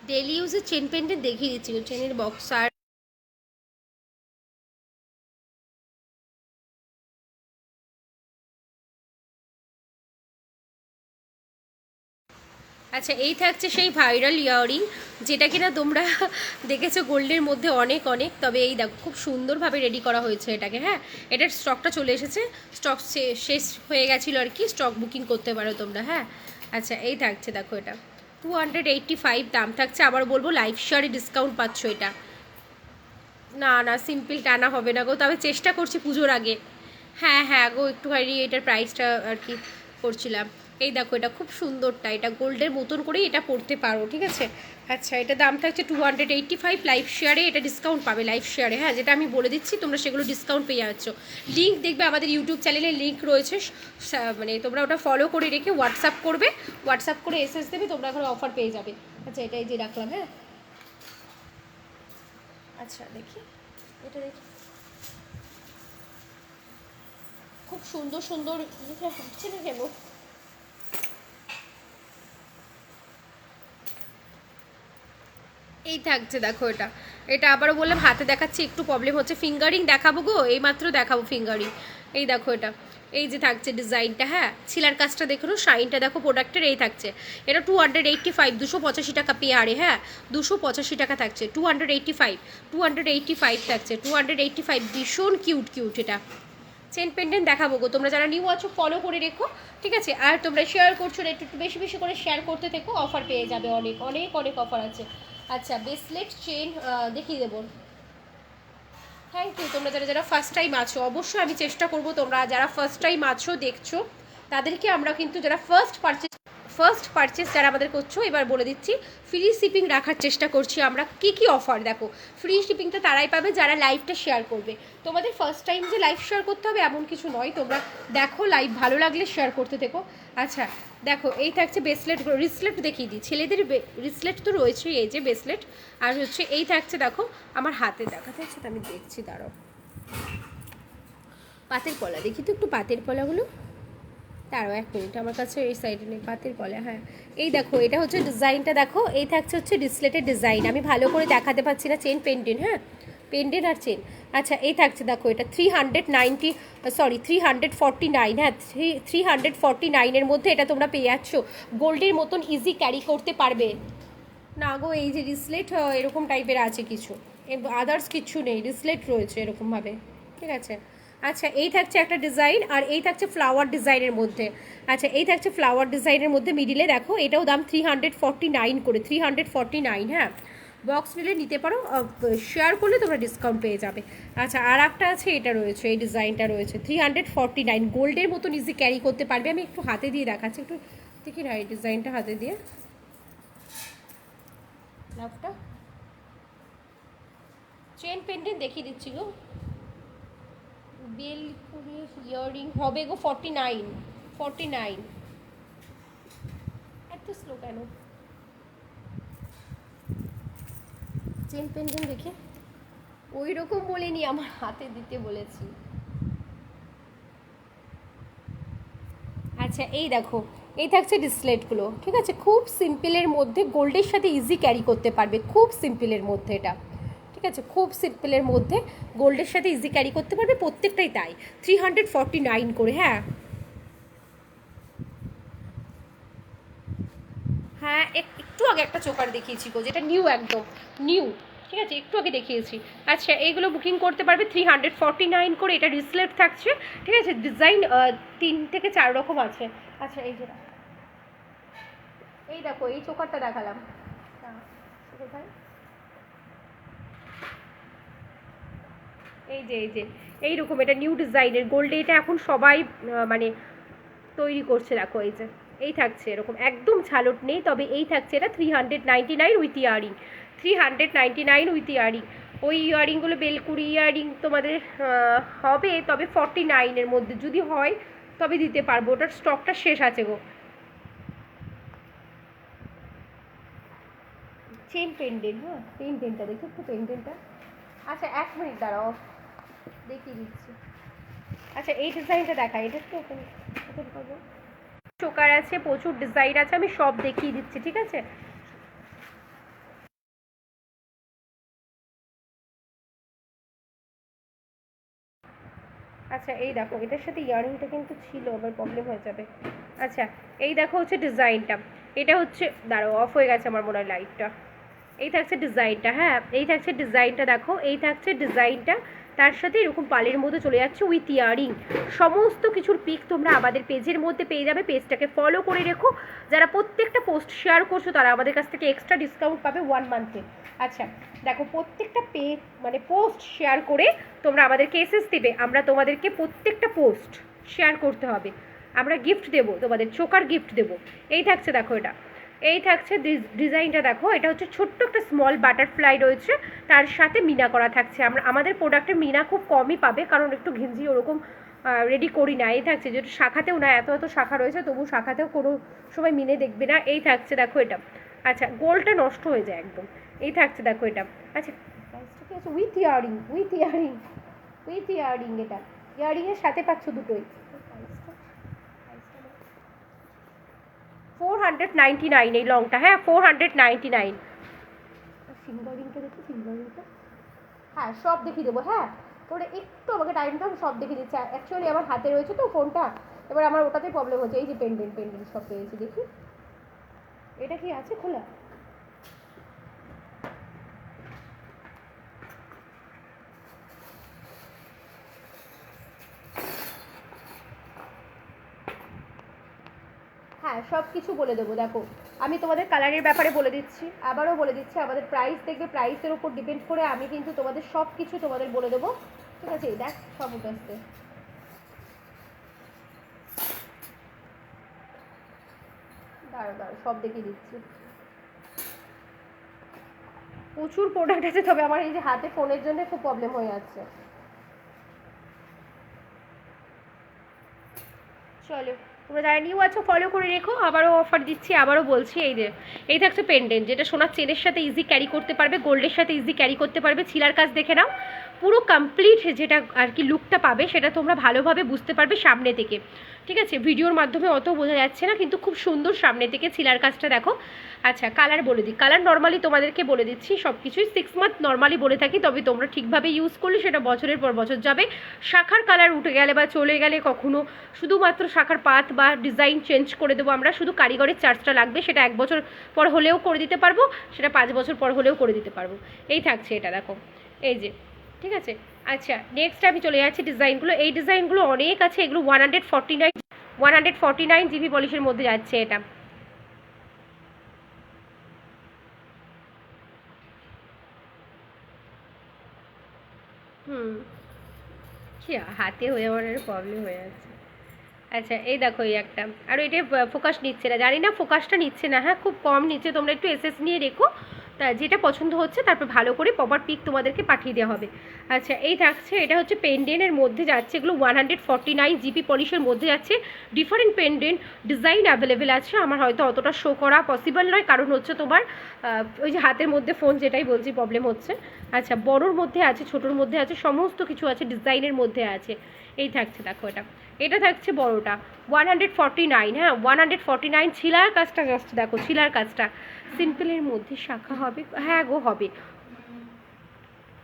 ডেলি ইউজের চেন পেন্ডেন্ট দেখিয়ে দিচ্ছি, চেনের বক্সার। আচ্ছা, এই থাকছে সেই ভাইরাল ইয়াররিং, যেটা কিনা তোমরা দেখেছো গোল্ডের মধ্যে অনেক অনেক, তবে এই দেখো খুব সুন্দরভাবে রেডি করা হয়েছে এটাকে। হ্যাঁ, এটার স্টকটা চলে এসেছে, স্টক শেষ হয়ে গেছিলো আর কি, স্টক বুকিং করতে পারো তোমরা। হ্যাঁ, আচ্ছা এই থাকছে দেখো, এটা 285 দাম থাকছে। আবার বলবো লাইফ শেয়ারে ডিসকাউন্ট পাচ্ছ এটা। না না, সিম্পল টানা হবে না গো, তবে চেষ্টা করছি পুজোর আগে। হ্যাঁ হ্যাঁ গো, একটুখানি এটার প্রাইসটা আর কি করছিলাম। এই দেখো, এটা খুব সুন্দরটা, এটা গোল্ডের মতন করেই এটা পড়তে পারো, ঠিক আছে। আচ্ছা, এটা দাম থাকছে 285, লাইফ শেয়ারে এটা ডিসকাউন্ট পাবে, লাইফ শেয়ারে। হ্যাঁ, যেটা আমি বলে দিচ্ছি তোমরা সেগুলো ডিসকাউন্ট পেয়ে যাচ্ছ। লিঙ্ক দেখবে আমাদের ইউটিউব চ্যানেলে, লিঙ্ক রয়েছে, মানে তোমরা ওটা ফলো করে রেখে হোয়াটসঅ্যাপ করবে, হোয়াটসঅ্যাপ করে এসএস দেবে, তোমরা এখন অফার পেয়ে যাবে। আচ্ছা, এটাই যে রাখলাম। হ্যাঁ, আচ্ছা দেখি, এটা দেখি, খুব সুন্দর সুন্দর হচ্ছে না কেন। এই থাকছে দেখো, এটা এটা আবারও বললাম হাতে দেখাচ্ছি, একটু প্রবলেম হচ্ছে, ফিঙ্গারিং দেখাবো গো, এই মাত্র দেখাবো ফিঙ্গারিং। এই দেখো এটা, এই যে থাকছে ডিজাইনটা। হ্যাঁ, ছিলার কাজটা দেখো, শাইনটা দেখো প্রোডাক্টের। এই থাকছে এটা 285, 285 টাকা পেয়ারে। হ্যাঁ, 285 টাকা থাকছে, 285, 285 থাকছে, 285। ভীষণ কিউট কিউট এটা। চেন পেন্ডেন্ট দেখাবো গো, তোমরা যারা নিউ আছো ফলো করে রেখো, ঠিক আছে। আর তোমরা শেয়ার করছো না, একটু একটু বেশি বেশি করে শেয়ার করতে থেকো, অফার পেয়ে যাবে, অনেক অনেক অনেক অফার আছে। আচ্ছা, ব্রেসলেট চেন দেখিয়ে দেবো। Thank you. তোমরা যারা যারা ফার্স্ট টাইম আছো, অবশ্যই আমি চেষ্টা করবো, তোমরা যারা ফার্স্ট টাইম আছো দেখছো তাদেরকে আমরা কিন্তু, যারা ফার্স্ট পারচেস যারা আমাদের করছো, এবার বলে দিচ্ছি ফ্রি শিপিং রাখার চেষ্টা করছি আমরা। কি কি অফার দেখো, ফ্রি শিপিংটা তারাই পাবে যারা লাইভটা শেয়ার করবে। তোমাদের ফার্স্ট টাইম যে লাইভ শেয়ার করতে হবে এমন কিছু নয়, তোমরা দেখো লাইভ, ভালো লাগলে শেয়ার করতে থেকো। আচ্ছা দেখো, এই থাকছে ব্রেসলেট, রিসলেট দেখিয়ে দিই, ছেলেদের রিসলেট তো রয়েছেই, এই যে ব্রেসলেট। আর হচ্ছে এই থাকছে দেখো, আমার হাতে দেখাতে হচ্ছে, আমি দেখছি, দাঁড়াও। পাতের পলা দেখি তো একটু, পাতের পলাগুলো তারও এক মিনিট, আমার কাছে এই সাইডে নেই পাতের পলা। হ্যাঁ, এই দেখো, এটা হচ্ছে ডিজাইনটা দেখো, এই থাকছে হচ্ছে ডিসলেটের ডিজাইন, আমি ভালো করে দেখাতে পারছি না, চেন পেন্ডেন্ট। হ্যাঁ, পেন্ডেন্ট আর চেন। আচ্ছা, এই থাকছে দেখো, এটা 390, সরি 349। হ্যাঁ, 349-এর মধ্যে এটা তোমরা পেয়ে যাচ্ছ, গোল্ডের মতন ইজি ক্যারি করতে পারবে। না গো, এই যে রিসলেট এরকম টাইপের আছে কিছু, আদার্স কিছু নেই, রিসলেট রয়েছে এরকমভাবে, ঠিক আছে। আচ্ছা, এই থাকছে একটা ডিজাইন, আর এই থাকছে ফ্লাওয়ার ডিজাইনের মধ্যে। আচ্ছা, এই থাকছে ফ্লাওয়ার ডিজাইনের মধ্যে, মিডিলে দেখো, এটাও দাম 349 করে, 349। হ্যাঁ, বক্স নিলে নিতে পারো, শেয়ার করলে তোমরা ডিসকাউন্ট পেয়ে যাবে। আচ্ছা, আর একটা আছে, এটা রয়েছে, এই ডিজাইনটা রয়েছে 349, গোল্ডের মতন ইজি ক্যারি করতে পারবে। আমি একটু হাতে দিয়ে দেখাচ্ছি, একটু দেখি না এই ডিজাইনটা হাতে দিয়ে, লাভটা চেন পেন্ডেন্ট দেখিয়ে দিচ্ছি গো। বেলপুরি ইয়াররিং হবে গো 49, 49। এত স্লো কেন, চেন পেন্ডেন্ট দেখে ওই রকম বলিনি, আমার হাতে দিতে বলেছি। আচ্ছা, এই দেখো, এই থাকছে ডিসলেটগুলো, ঠিক আছে, খুব সিম্পলের মধ্যে, গোল্ডের সাথে ইজি ক্যারি করতে পারবে, খুব সিম্পলের মধ্যে এটা, ঠিক আছে, খুব সিম্পলের মধ্যে গোল্ডের সাথে ইজি ক্যারি করতে পারবে, প্রত্যেকটাই তাই, 349 করে। হ্যাঁ হ্যাঁ, একটু আগে একটা চোকার দেখিয়েছি গো, যেটা নিউ, একদম নিউ, ঠিক আছে, একটু আগে দেখিয়েছি। আচ্ছা, এইগুলো বুকিং করতে পারবে 349 করে, এটা রিসলেট থাকছে, ঠিক আছে, ডিজাইন 3 থেকে 4 রকম আছে। আচ্ছা, এই যে এই দেখো, এই চোকারটা দেখালাম, কোথায়, এই যে এই যে এইরকম, এটা নিউ ডিজাইনের গোল্ডে, এটা এখন সবাই মানে তৈরি করছে, দেখো এই যে এই থাকছে এরকম, একদম ঝালট নেই, তবে এই থাকছে এটা 399 উইথ ইয়ারিং, 399 উইথ ইয়ারিং। ওই ইয়ারিংগুলো বেলকুড়ি ইয়ারিং তোমাদের হবে, তবে 49-এর মধ্যে যদি হয় তবে দিতে পারবো, ওটার স্টকটা শেষ আছে গো। চেন পেন্ডেন্ট, হ্যাঁ পেন্ডেন্টটা দেখো একটু, পেন্ডেন্টটা। আচ্ছা, এক মিনিট দাঁড়াও, দেখিয়ে দিচ্ছি। আচ্ছা, এই ডিজাইনটা দেখা, এটা একটু ওপেন করবো, চোকার আছে, প্রচুর ডিজাইন আছে, আমি সব দেখিয়ে দিচ্ছি, ঠিক আছে। আচ্ছা এই দেখো, এটার সাথে ইয়ারিংটা কিন্তু ছিল, আবার প্রবলেম হয়ে যাবে। আচ্ছা এই দেখো হচ্ছে ডিজাইনটা, এটা হচ্ছে, দাঁড়াও অফ হয়ে গেছে আমার মনে হয় লাইটটা। এই থাকছে ডিজাইনটা, হ্যাঁ এই থাকছে ডিজাইনটা, দেখো এই থাকছে ডিজাইনটা, তার সাথে এরকম পালের মধ্যে চলে যাচ্ছে উইথ ইয়ারিং। সমস্ত কিছুর পিক তোমরা আমাদের পেজের মধ্যে পেয়ে যাবে, পেজটাকে ফলো করে রেখো। যারা প্রত্যেকটা পোস্ট শেয়ার করছো তারা আমাদের কাছ থেকে এক্সট্রা ডিসকাউন্ট পাবে 1 মান্থে। আচ্ছা দেখো, প্রত্যেকটা মানে পোস্ট শেয়ার করে তোমরা আমাদেরকে এসএস দেবে, আমরা তোমাদেরকে প্রত্যেকটা পোস্ট শেয়ার করতে হবে, আমরা গিফট দেবো, তোমাদের চোকার গিফট দেবো। এই থাকছে দেখো এটা, এই থাকছে ডিজাইনটা, দেখো এটা হচ্ছে ছোট্ট একটা স্মল বাটারফ্লাই রয়েছে, তার সাথে মিনা করা থাকছে। আমাদের প্রোডাক্টে মিনা খুব কমই পাবে, কারণ একটু ঘিঞ্জি ওরকম রেডি করি না। এই থাকছে যেটা শাখাতেও না, এত এত শাখা রয়েছে তবু শাখাতেও কোনো সময় মিনে দেখবে না। এই থাকছে দেখো এটা, আচ্ছা গোলটা নষ্ট হয়ে যায় একদম। এই থাকছে দেখো এটা, আচ্ছা with earring, with earring, with earring, এটা ইয়ারিংয়ের সাথে পাচ্ছ দুটোই। 499 এই লংটা, হ্যাঁ 499। ফিঙ্গারিংটা দেখি, ফিঙ্গারিংটা হ্যাঁ সব দেখিয়ে দেবো। হ্যাঁ তোরে একটু আমাকে টাইম দাও, সব দেখিয়ে দিচ্ছি। অ্যাকচুয়ালি আমার হাতে রয়েছে তো ফোনটা, এবার আমার ওটাতেই প্রবলেম হচ্ছে। এই যে পেন্ডেন্ট পেন্ডেন্ট সব পেয়েছি, দেখি এটা কি আছে খোলা। হ্যাঁ সব কিছু বলে দেবো। দেখো আমি তোমাদের কালারের ব্যাপারে বলে দিচ্ছি, আবারও বলে দিচ্ছি, আমাদের প্রাইস দেখবে, প্রাইসের উপর ডিপেন্ড করে আমি কিন্তু তোমাদের সব কিছু তোমাদের বলে দেবো, ঠিক আছে। দেখ সব উঠে আসতে, দাঁড়ো দাঁড়ো সব দেখিয়ে দিচ্ছি। প্রচুর প্রোডাক্ট আছে, তবে আমার এই যে হাতে ফোনের জন্য খুব প্রবলেম হয়ে যাচ্ছে। চলো তোমরা যারা নিউ আছো ফলো করে রেখো, আবারও অফার দিচ্ছি, আবারও বলছি। এই যে এই থাকছে পেন্ডেন্ট, যেটা সোনার চেনের সাথে ইজি ক্যারি করতে পারবে, গোল্ডের সাথে ইজি ক্যারি করতে পারবে। ছিলার কাজ দেখে নাও, পুরো কমপ্লিট যেটা আর কি লুকটা পাবে সেটা তোমরা ভালোভাবে বুঝতে পারবে সামনে থেকে, ঠিক আছে। ভিডিওর মাধ্যমে অত বোঝা যাচ্ছে না, কিন্তু খুব সুন্দর সামনে থেকে ছিলার কাজটা দেখো। আচ্ছা কালার বলে দিই, কালার নর্মালি তোমাদেরকে বলে দিচ্ছি সব কিছুই, 6 মান্থ নর্মালি বলে থাকি, তবে তোমরা ঠিকভাবে ইউজ করলে সেটা বছরের পর বছর যাবে। শাখার কালার উঠে গেলে বা চলে গেলে কখনো শুধুমাত্র শাখার পাত বা ডিজাইন চেঞ্জ করে দেবো আমরা, শুধু কারিগরের চার্জটা লাগবে, সেটা 1 বছর পর হলেও করে দিতে পারবো, সেটা 5 বছর পর হলেও করে দিতে পারবো। এই থাকছে এটা দেখো, এই যে, ঠিক আছে। আচ্ছা নেক্সট আমি চলে যাচ্ছি ডিজাইনগুলো, এই ডিজাইনগুলো অনেক আছে, এগুলো 149 জিবি পলিশের মধ্যে যাচ্ছে এটা। কি হাতে হয়ে আমার প্রবলেম হয়ে যাচ্ছে। আচ্ছা এই দেখো এই একটা, আর এটা ফোকাস নিচ্ছে না, জানি না ফোকাসটা নিচ্ছে না, হ্যাঁ খুব কম নিচ্ছে, তোমরা একটু এসএস নিয়ে রেখো, তা যেটা পছন্দ হচ্ছে তারপর ভালো করে প্রপার পিক তোমাদেরকে পাঠিয়ে দেওয়া হবে। আচ্ছা এই থাকছে, এটা হচ্ছে পেন্ডেন্টের মধ্যে যাচ্ছে, এগুলো 149 জিবি পলিশের মধ্যে যাচ্ছে। ডিফারেন্ট পেন্ডেন্ট ডিজাইন অ্যাভেলেবেল আছে, আমার হয়তো অতটা শো করা পসিবল নয়, কারণ হচ্ছে তোমার ওই যে হাতের মধ্যে ফোন, যেটাই বলছি প্রবলেম হচ্ছে। আচ্ছা বড়োর মধ্যে আছে, ছোটোর মধ্যে আছে, সমস্ত কিছু আছে, ডিজাইনের মধ্যে আছে। এই থাকছে দেখো এটা, এটা থাকছে বড়োটা 149, হ্যাঁ 149। ছিলার কাজটা জাস্ট দেখো, ছিলার কাজটা সিম্পলের মধ্যে শাখা হবে, হ্যাঁ গো হবে,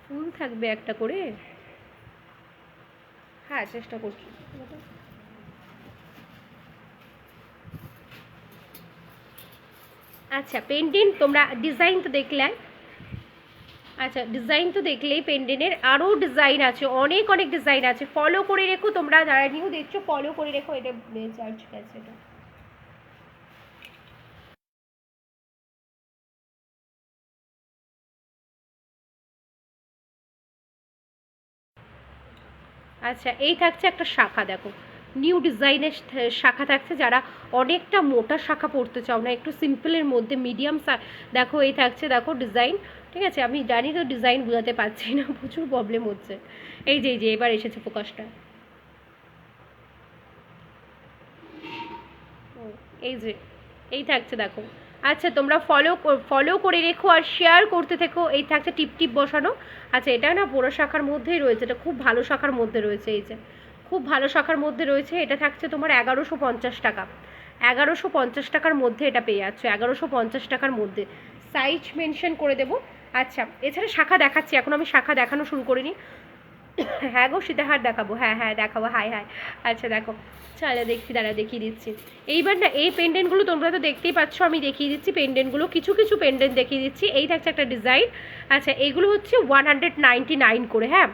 ফুল থাকবে একটা করে, হ্যাঁ চেষ্টা করছি। আচ্ছা পেন্ডেন্ট তোমরা ডিজাইন তো দেখলে, আচ্ছা ডিজাইন তো দেখলেই, পেন্ডেন্টের আরও ডিজাইন আছে, অনেক অনেক ডিজাইন আছে, ফলো করে রেখো তোমরা যারা নিউ দেখছো, ফলো করে রেখো। এটা চার্জ গেছে এটা। আচ্ছা এই থাকছে একটা শাখা, দেখো নিউ ডিজাইনের শাখা থাকছে, যারা অনেকটা মোটা শাখা পড়তে চাও না, একটু সিম্পলের মধ্যে মিডিয়াম দেখো এই থাকছে, দেখো ডিজাইন, ঠিক আছে। আমি জানি তো ডিজাইন বোঝাতে পারছি না, প্রচুর প্রবলেম হচ্ছে। এই যে এবার এসেছে ফোকাসটা, এই যে এই থাকছে দেখো। আচ্ছা তোমরা ফলো করে রেখো আর শেয়ার করতে থেকো। এই থাকছে টিপ টিপ বসানো, আচ্ছা এটা না বড় শাখার মধ্যেই রয়েছে, এটা খুব ভালো শাখার মধ্যে রয়েছে, এই যে খুব ভালো শাখার মধ্যে রয়েছে। এটা থাকছে তোমার 1150 টাকা, 1150 টাকার মধ্যে এটা পেয়ে যাচ্ছ, 1150 টাকার মধ্যে। সাইজ মেনশন করে দেবো। আচ্ছা এছাড়া শাখা দেখাচ্ছি, এখন আমি শাখা দেখানো শুরু করিনি। হ্যাঁ গো সীতাহার দেখাবো, হ্যাঁ হ্যাঁ দেখাবো, হাই হাই। আচ্ছা দেখো, চলো দেখছি, দাঁড়া দেখিয়ে দিচ্ছি। এইবার না এই পেন্ডেন্টগুলো তোমরা তো দেখতেই পাচ্ছ, আমি দেখিয়ে দিচ্ছি পেন্ডেন্টগুলো, কিছু কিছু পেন্ডেন্ট দেখিয়ে দিচ্ছি। এই থাকছে একটা ডিজাইন। আচ্ছা এগুলো হচ্ছে 199 করে, হ্যাঁ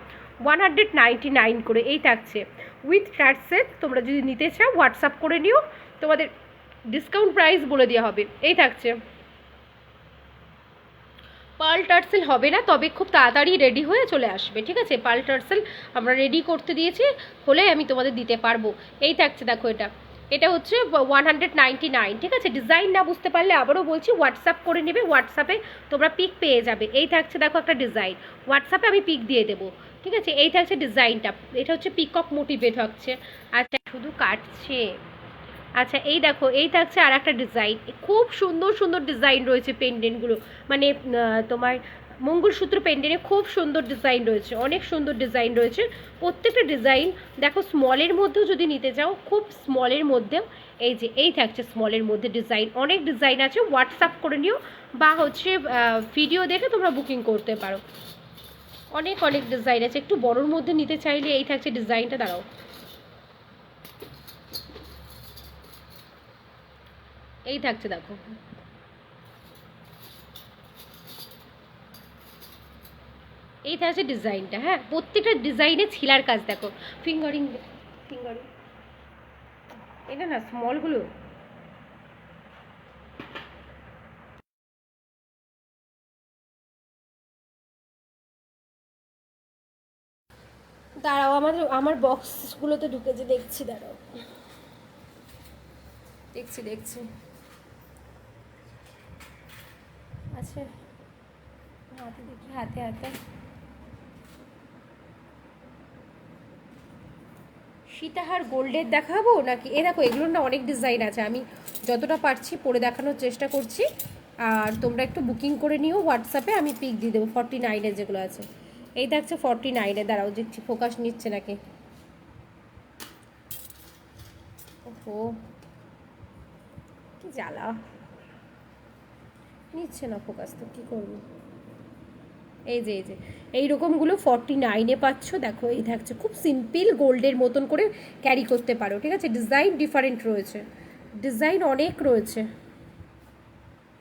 199 করে এই থাকছে উইথ টার্সেল। তোমরা যদি নিতে চাও হোয়াটসঅ্যাপ করে নিও, তোমাদের ডিসকাউন্ট প্রাইস বলে দেওয়া হবে। এই থাকছে, পার্ল টার্সেল হবে না, তবে খুব তাড়াতাড়ি রেডি হয়ে চলে আসবে, ঠিক আছে। পার্ল টার্সেল আমরা রেডি করতে দিয়েছি, হলে আমি তোমাদের দিতে পারবো। এই থাকছে দেখো, এটা এটা হচ্ছে 199, ঠিক আছে। ডিজাইন না বুঝতে পারলে আবারও বলছি হোয়াটসঅ্যাপ করে নেবে, হোয়াটসঅ্যাপে তোমরা পিক পেয়ে যাবে। এই থাকছে দেখো একটা ডিজাইন, হোয়াটসঅ্যাপে আমি পিক দিয়ে দেবো, ঠিক আছে। এই থাকছে ডিজাইনটা, এটা হচ্ছে পিকক মোটিভেট হচ্ছে। আচ্ছা শুধু কাটছে। আচ্ছা এই দেখো, এই থাকছে আর একটা ডিজাইন, খুব সুন্দর সুন্দর ডিজাইন রয়েছে পেন্ডেন্টগুলো, মানে তোমার মঙ্গলসূত্র পেন্ডেন্টে খুব সুন্দর ডিজাইন রয়েছে, অনেক সুন্দর ডিজাইন রয়েছে। প্রত্যেকটা ডিজাইন দেখো, স্মলের মধ্যেও যদি নিতে চাও, খুব স্মলের মধ্যেও এই যে এই থাকছে স্মলের মধ্যে ডিজাইন, অনেক ডিজাইন আছে। হোয়াটসঅ্যাপ করে নিও বা হচ্ছে ভিডিও দেখে তোমরা বুকিং করতে পারো, অনেক অনেক ডিজাইন আছে। একটু বড়োর মধ্যে নিতে চাইলে এই থাকছে ডিজাইনটা, দাঁড়াও এই থাকছে দেখো, এই থাকছে ডিজাইনটা, হ্যাঁ প্রত্যেকটা ডিজাইনে ছিলার কাজ দেখো, ফিঙ্গারিং ফিঙ্গারিং, এটা না স্মলগুলো, দাঁড়াও আমার বক্সগুলোতে ঢুকেছে, দেখছি দাঁড়াও, দেখছি দেখছি। আচ্ছা হাতে দেখি, হাতে হাতে সীতাহার গোল্ডের দেখাবো নাকি, এ দেখো এগুলোর না অনেক ডিজাইন আছে, আমি যতটা পারছি পরে দেখানোর চেষ্টা করছি। আর তোমরা একটু বুকিং করে নিও হোয়াটসঅ্যাপে, আমি পিক দিয়ে দেবো 49-এর যেগুলো আছে। এই দেখছে 49-এ, দাঁড়াও দেখছি ফোকাস নিচ্ছে নাকি। ওহো কি জ্বালা, নিচ্ছে না ফোকাস, তো কী করবো। এই যে এই রকমগুলো 49-এ পাচ্ছ, দেখো এই থাকছে খুব সিম্পল গোল্ডের মতন করে ক্যারি করতে পারো, ঠিক আছে। ডিজাইন ডিফারেন্ট রয়েছে, ডিজাইন অনেক রয়েছে,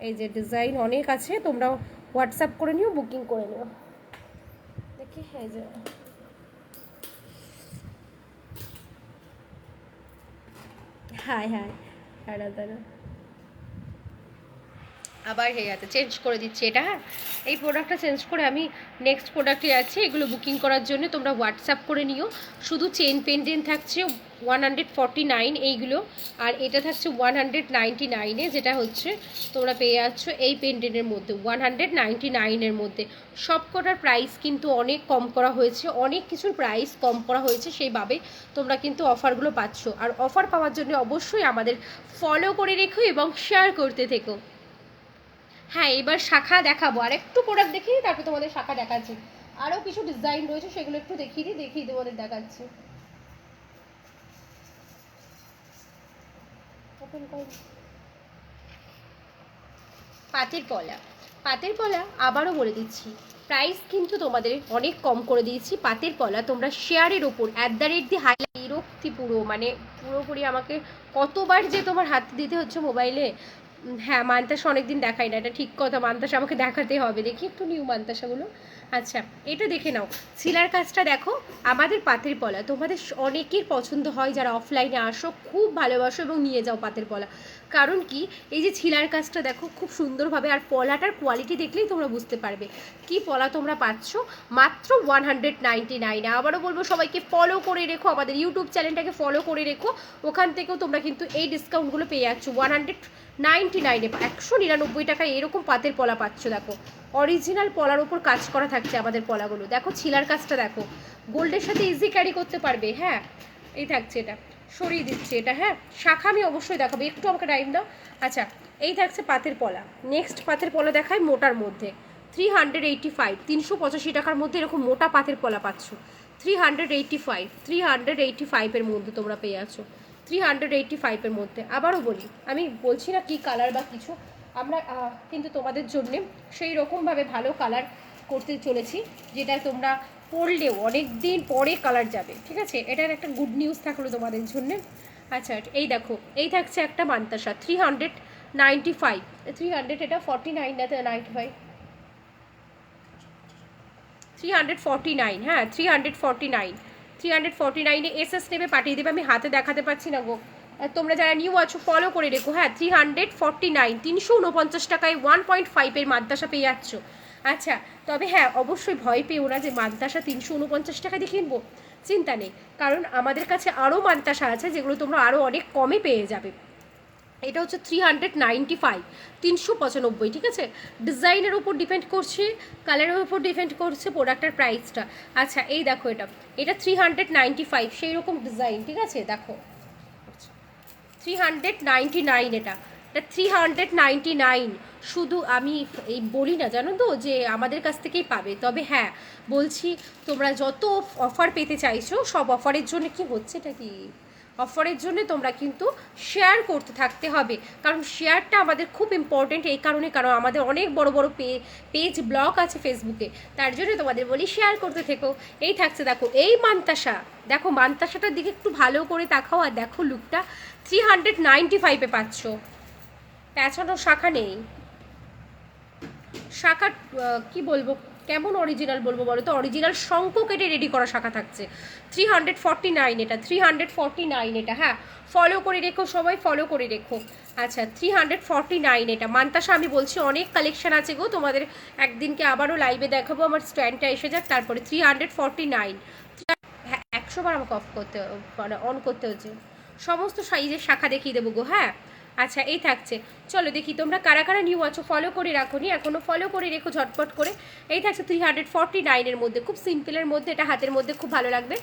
এই যে ডিজাইন অনেক আছে, তোমরা হোয়াটসঅ্যাপ করে নিও, বুকিং করে নিও। দেখি এই যে হ্যাঁ হ্যাঁ, দাঁড়া দাঁড়া, আবার হয়ে গেছে, চেঞ্জ করে দিচ্ছি এটা, হ্যাঁ এই প্রোডাক্টটা চেঞ্জ করে আমি নেক্সট প্রোডাক্টে আছে, এগুলো বুকিং করার জন্য তোমরা হোয়াটসঅ্যাপ করে নিও। শুধু চেন পেন্ডেন্ট থাকছে 149 এইগুলো, আর এটা থাকছে 199-এ, যেটা হচ্ছে তোমরা পেয়ে যাচ্ছ এই পেন্ডেন্টের মধ্যে 199-এর মধ্যে। সব কটার প্রাইস কিন্তু অনেক কম করা হয়েছে, অনেক কিছুর প্রাইস কম করা হয়েছে, সেইভাবে তোমরা কিন্তু অফারগুলো পাচ্ছ। আর অফার পাওয়ার জন্য অবশ্যই আমাদের ফলো করে রেখো এবং শেয়ার করতে থেকো। হ্যাঁ এবার শাখা দেখাবো, আর একটু প্রোডাক্ট দেখিয়ে দিই, তারপর তোমাদের শাখা দেখাচ্ছি। আরও কিছু ডিজাইন রয়েছে, সেগুলো একটু দেখিয়ে তোমাদের দেখাচ্ছি। ওপেন কর। পাতের পলা, পাতের পলা আবারও বলে দিচ্ছি, প্রাইস কিন্তু তোমাদের অনেক কম করে দিয়েছি। পাতের পলা তোমরা শেয়ারের ওপর @ বিরক্তি পুরো, মানে পুরোপুরি আমাকে কতবার যে তোমার হাত দিতে হচ্ছে মোবাইলে। হ্যাঁ মান্তাসা অনেকদিন দেখাই না, এটা ঠিক কথা, মান্তাসা আমাকে দেখাতে হবে, দেখি একটু নিউ মান্তাসাগুলো। আচ্ছা এটা দেখে নাও, ছিলার কাজটা দেখো, আমাদের পাতের পলা তোমাদের অনেকের পছন্দ হয়, যারা অফলাইনে আসো খুব ভালোবাসো এবং নিয়ে যাও পাতের পলা। কারণ কি, এই যে ছিলার কাজটা দেখো খুব সুন্দরভাবে, আর পলাটার কোয়ালিটি দেখলেই তোমরা বুঝতে পারবে কি পলা তোমরা পাচ্ছ মাত্র 199-এ। আবারও বলবো সবাইকে ফলো করে রেখো, আমাদের ইউটিউব চ্যানেলটাকে ফলো করে রেখো, ওখান থেকেও তোমরা কিন্তু এই ডিসকাউন্টগুলো পেয়ে যাচ্ছ। 199-এ 199 টাকায় এরকম পাতের পলা পাচ্ছ, দেখো অরিজিনাল পলার ওপর কাজ করা থাকছে আমাদের পলাগুলো। দেখো ছিলার কাজটা দেখো, গোল্ডের সাথে ইজি ক্যারি করতে পারবে, হ্যাঁ এই থাকছে, এটা সরিয়ে দিচ্ছি এটা, হ্যাঁ শাখা আমি অবশ্যই দেখাবো, একটু আমাকে টাইম দাও। আচ্ছা এই থাকছে পাতের পলা, নেক্সট পাতের পলা দেখায় মোটার মধ্যে 385, 385 টাকার মধ্যে এরকম মোটা পাতের পলা পাচ্ছ। 385-385-এর মধ্যে তোমরা পেয়ে আছো, 385-এর মধ্যে। আবারও বলি, আমি বলছি না কি কালার বা কিছু, আমরা কিন্তু তোমাদের জন্যে সেই রকমভাবে ভালো কালার করতে চলেছি, যেটা তোমরা পরলেও অনেক দিন পরে কালার যাবে, ঠিক আছে, এটার একটা গুড নিউজ থাকলো তোমাদের জন্য। আচ্ছা এই দেখো, এই থাকছে একটা মান্তাসা 395, 300, এটা 49 না 95, 349, হ্যাঁ 349, 349-এ এসএস নেবে, পাঠিয়ে দেবে। আমি হাতে দেখাতে পারছি না গো, আর তোমরা যারা নিউ আছো ফলো করে রেখো, হ্যাঁ 349, 349 টাকায় 1.5-এর মাদ্রাসা পেয়ে যাচ্ছ। আচ্ছা তবে হ্যাঁ অবশ্যই ভয় পেও না যে মাদ্রাসা 349 টাকা দিয়ে কিনবো, চিন্তা নেই, কারণ আমাদের কাছে আরও মাদ্রাসা আছে যেগুলো তোমরা আরও অনেক কমে পেয়ে যাবে। এটা হচ্ছে 395, 395, ঠিক আছে। ডিজাইনের উপর ডিপেন্ড করছে, কালারের উপর ডিপেন্ড করছে প্রোডাক্টের প্রাইসটা। আচ্ছা এই দেখো, এটা 395, সেই রকম ডিজাইন, ঠিক আছে, দেখো 399, এটা 399। শুধু আমি এই বলি না জানো তো যে আমাদের কাছ থেকেই পাবে, তবে হ্যাঁ বলছি তোমরা যত অফার পেতে চাইছো সব অফারের জন্য কি হচ্ছে, এটা কি অফারের জন্য তোমরা কিন্তু শেয়ার করতে থাকতে হবে, কারণ শেয়ারটা আমাদের খুব ইম্পর্টেন্ট। এই কারণে, কারণ আমাদের অনেক বড় বড় পেজ ব্লগ আছে ফেসবুকে, তার জন্য তোমাদের বলি শেয়ার করতে থেকো। এই থাকছে দেখো এই মান্তাসা, দেখো মান্তাসাটার দিকে একটু ভালো করে তাকাও, আর দেখো লুকটা 395-এ পাচ্ছ। পেঁচানো শাখা নেই, শাখা কি বলবো, কেমন অরিজিনাল বলবো বলো তো, অরিজিনাল শঙ্খ কেটে রেডি করা শাখা থাকছে। 349, এটা 349, এটা হ্যাঁ ফলো করে রেখো, সবাই ফলো করে রেখো। আচ্ছা 349, এটা মান্তাসা আমি বলছি অনেক কালেকশন আছে গো, তোমাদের একদিনকে আবারও লাইভে দেখাবো, আমার স্ট্যান্ডটা এসে যাক, তারপরে 349। হ্যাঁ 100বার আমাকে অফ করতে, মানে অন করতে হচ্ছে। সমস্ত সাইজের শাখা দেখিয়ে দেবো গো, হ্যাঁ। আচ্ছা এই থাকছে, চলো দেখি তোমরা কারা কারা নিউ আছো, ফলো করে রাখো নি এখনও, ফলো করে রেখো ঝটপট করে। এই থাকছে 349-এর মধ্যে, খুব সিম্পলের মধ্যে, এটা হাতের মধ্যে খুব ভালো লাগবে।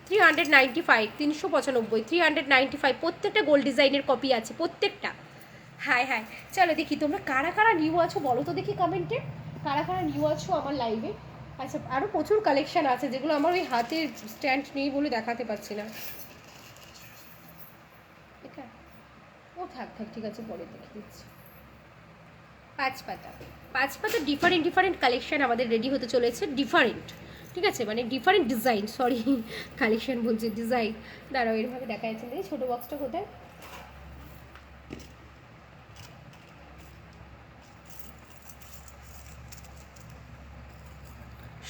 395, 395, 395, প্রত্যেকটা গোল্ড ডিজাইনের কপি আছে প্রত্যেকটা। হ্যাঁ হ্যাঁ চলো দেখি তোমরা কারা কারা নিউ আছো বলো তো দেখি কমেন্টে, কারা কারা নিউ আছো আমার লাইভে। আচ্ছা আরও প্রচুর কালেকশান আছে যেগুলো আমার ওই হাতের স্ট্যান্ড নেই বলে দেখাতে পারছি না। এটা ও থাক থাক, ঠিক আছে পরে দেখে দিচ্ছি। পাঁচ পাতা ডিফারেন্ট ডিফারেন্ট কালেকশান আমাদের রেডি হতে চলেছে, ডিফারেন্ট, ঠিক আছে, মানে ডিফারেন্ট ডিজাইন, সরি কালেকশান বলছি ডিজাইন। দাঁড়াও এরভাবে দেখা যাচ্ছে, দেখি ছোটো বক্সটা কোথায়।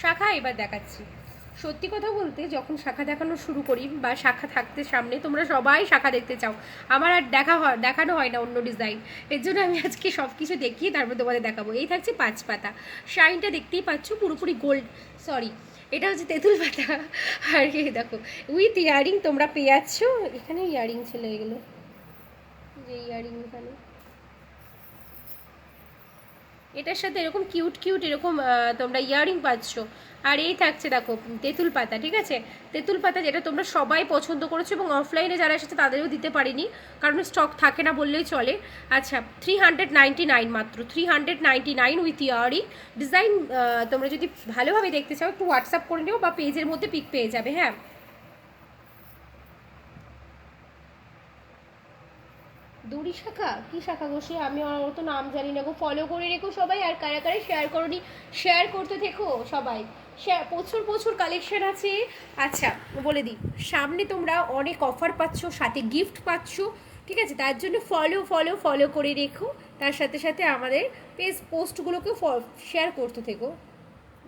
শাখা এবার দেখাচ্ছি। সত্যি কথা বলতে যখন শাখা দেখানো শুরু করি বা শাখা থাকতে সামনে, তোমরা সবাই শাখা দেখতে চাও, আমার আর দেখানো হয় না অন্য ডিজাইন, এর জন্য আমি আজকে সব কিছু দেখিয়ে তারপর তোমাদের দেখাবো। এই থাকছে পাঁচ পাতা, শাইনটা দেখতেই পাচ্ছ পুরোপুরি গোল্ড, সরি এটা হচ্ছে তেঁতুল পাতা। আর এই দেখো উইথ ইয়ারিং তোমরা পেয়ে যাচ্ছ, এখানে ইয়ারিং ছিল এগুলো, যে ইয়ারিং এখানে এটার সাথে এরকম কিউট কিউট এরকম তোমরা ইয়ারিং পাচ্ছ। আর এই থাকছে দেখো তেঁতুল পাতা, ঠিক আছে, তেঁতুল পাতা যেটা তোমরা সবাই পছন্দ করেছো, এবং অফলাইনে যারা এসেছে তাদেরও দিতে পারিনি কারণ স্টক থাকে না বললেই চলে। আচ্ছা 399 মাত্র, 399 উইথ ইয়ারিং ডিজাইন। তোমরা যদি ভালোভাবে দেখতে চাও একটু হোয়াটসঅ্যাপ করে নিও বা পেজের মধ্যে পিক পেয়ে যাবে, হ্যাঁ। দড়ি শাখা, কি শাখা গো সে আমি অত নাম জানি না গো, ফলো করে রেখো সবাই, আর কারা কারা শেয়ার করোনি শেয়ার করতে থেকো সবাই, প্রচুর প্রচুর কালেকশন আছে। আচ্ছা বলে দিই, সামনে তোমরা অনেক অফার পাচ্ছ, সাথে গিফট পাচ্ছ, ঠিক আছে, তার জন্য ফলো করে রেখো, তার সাথে সাথে আমাদের পেজ পোস্টগুলোকে শেয়ার করতে থেকো।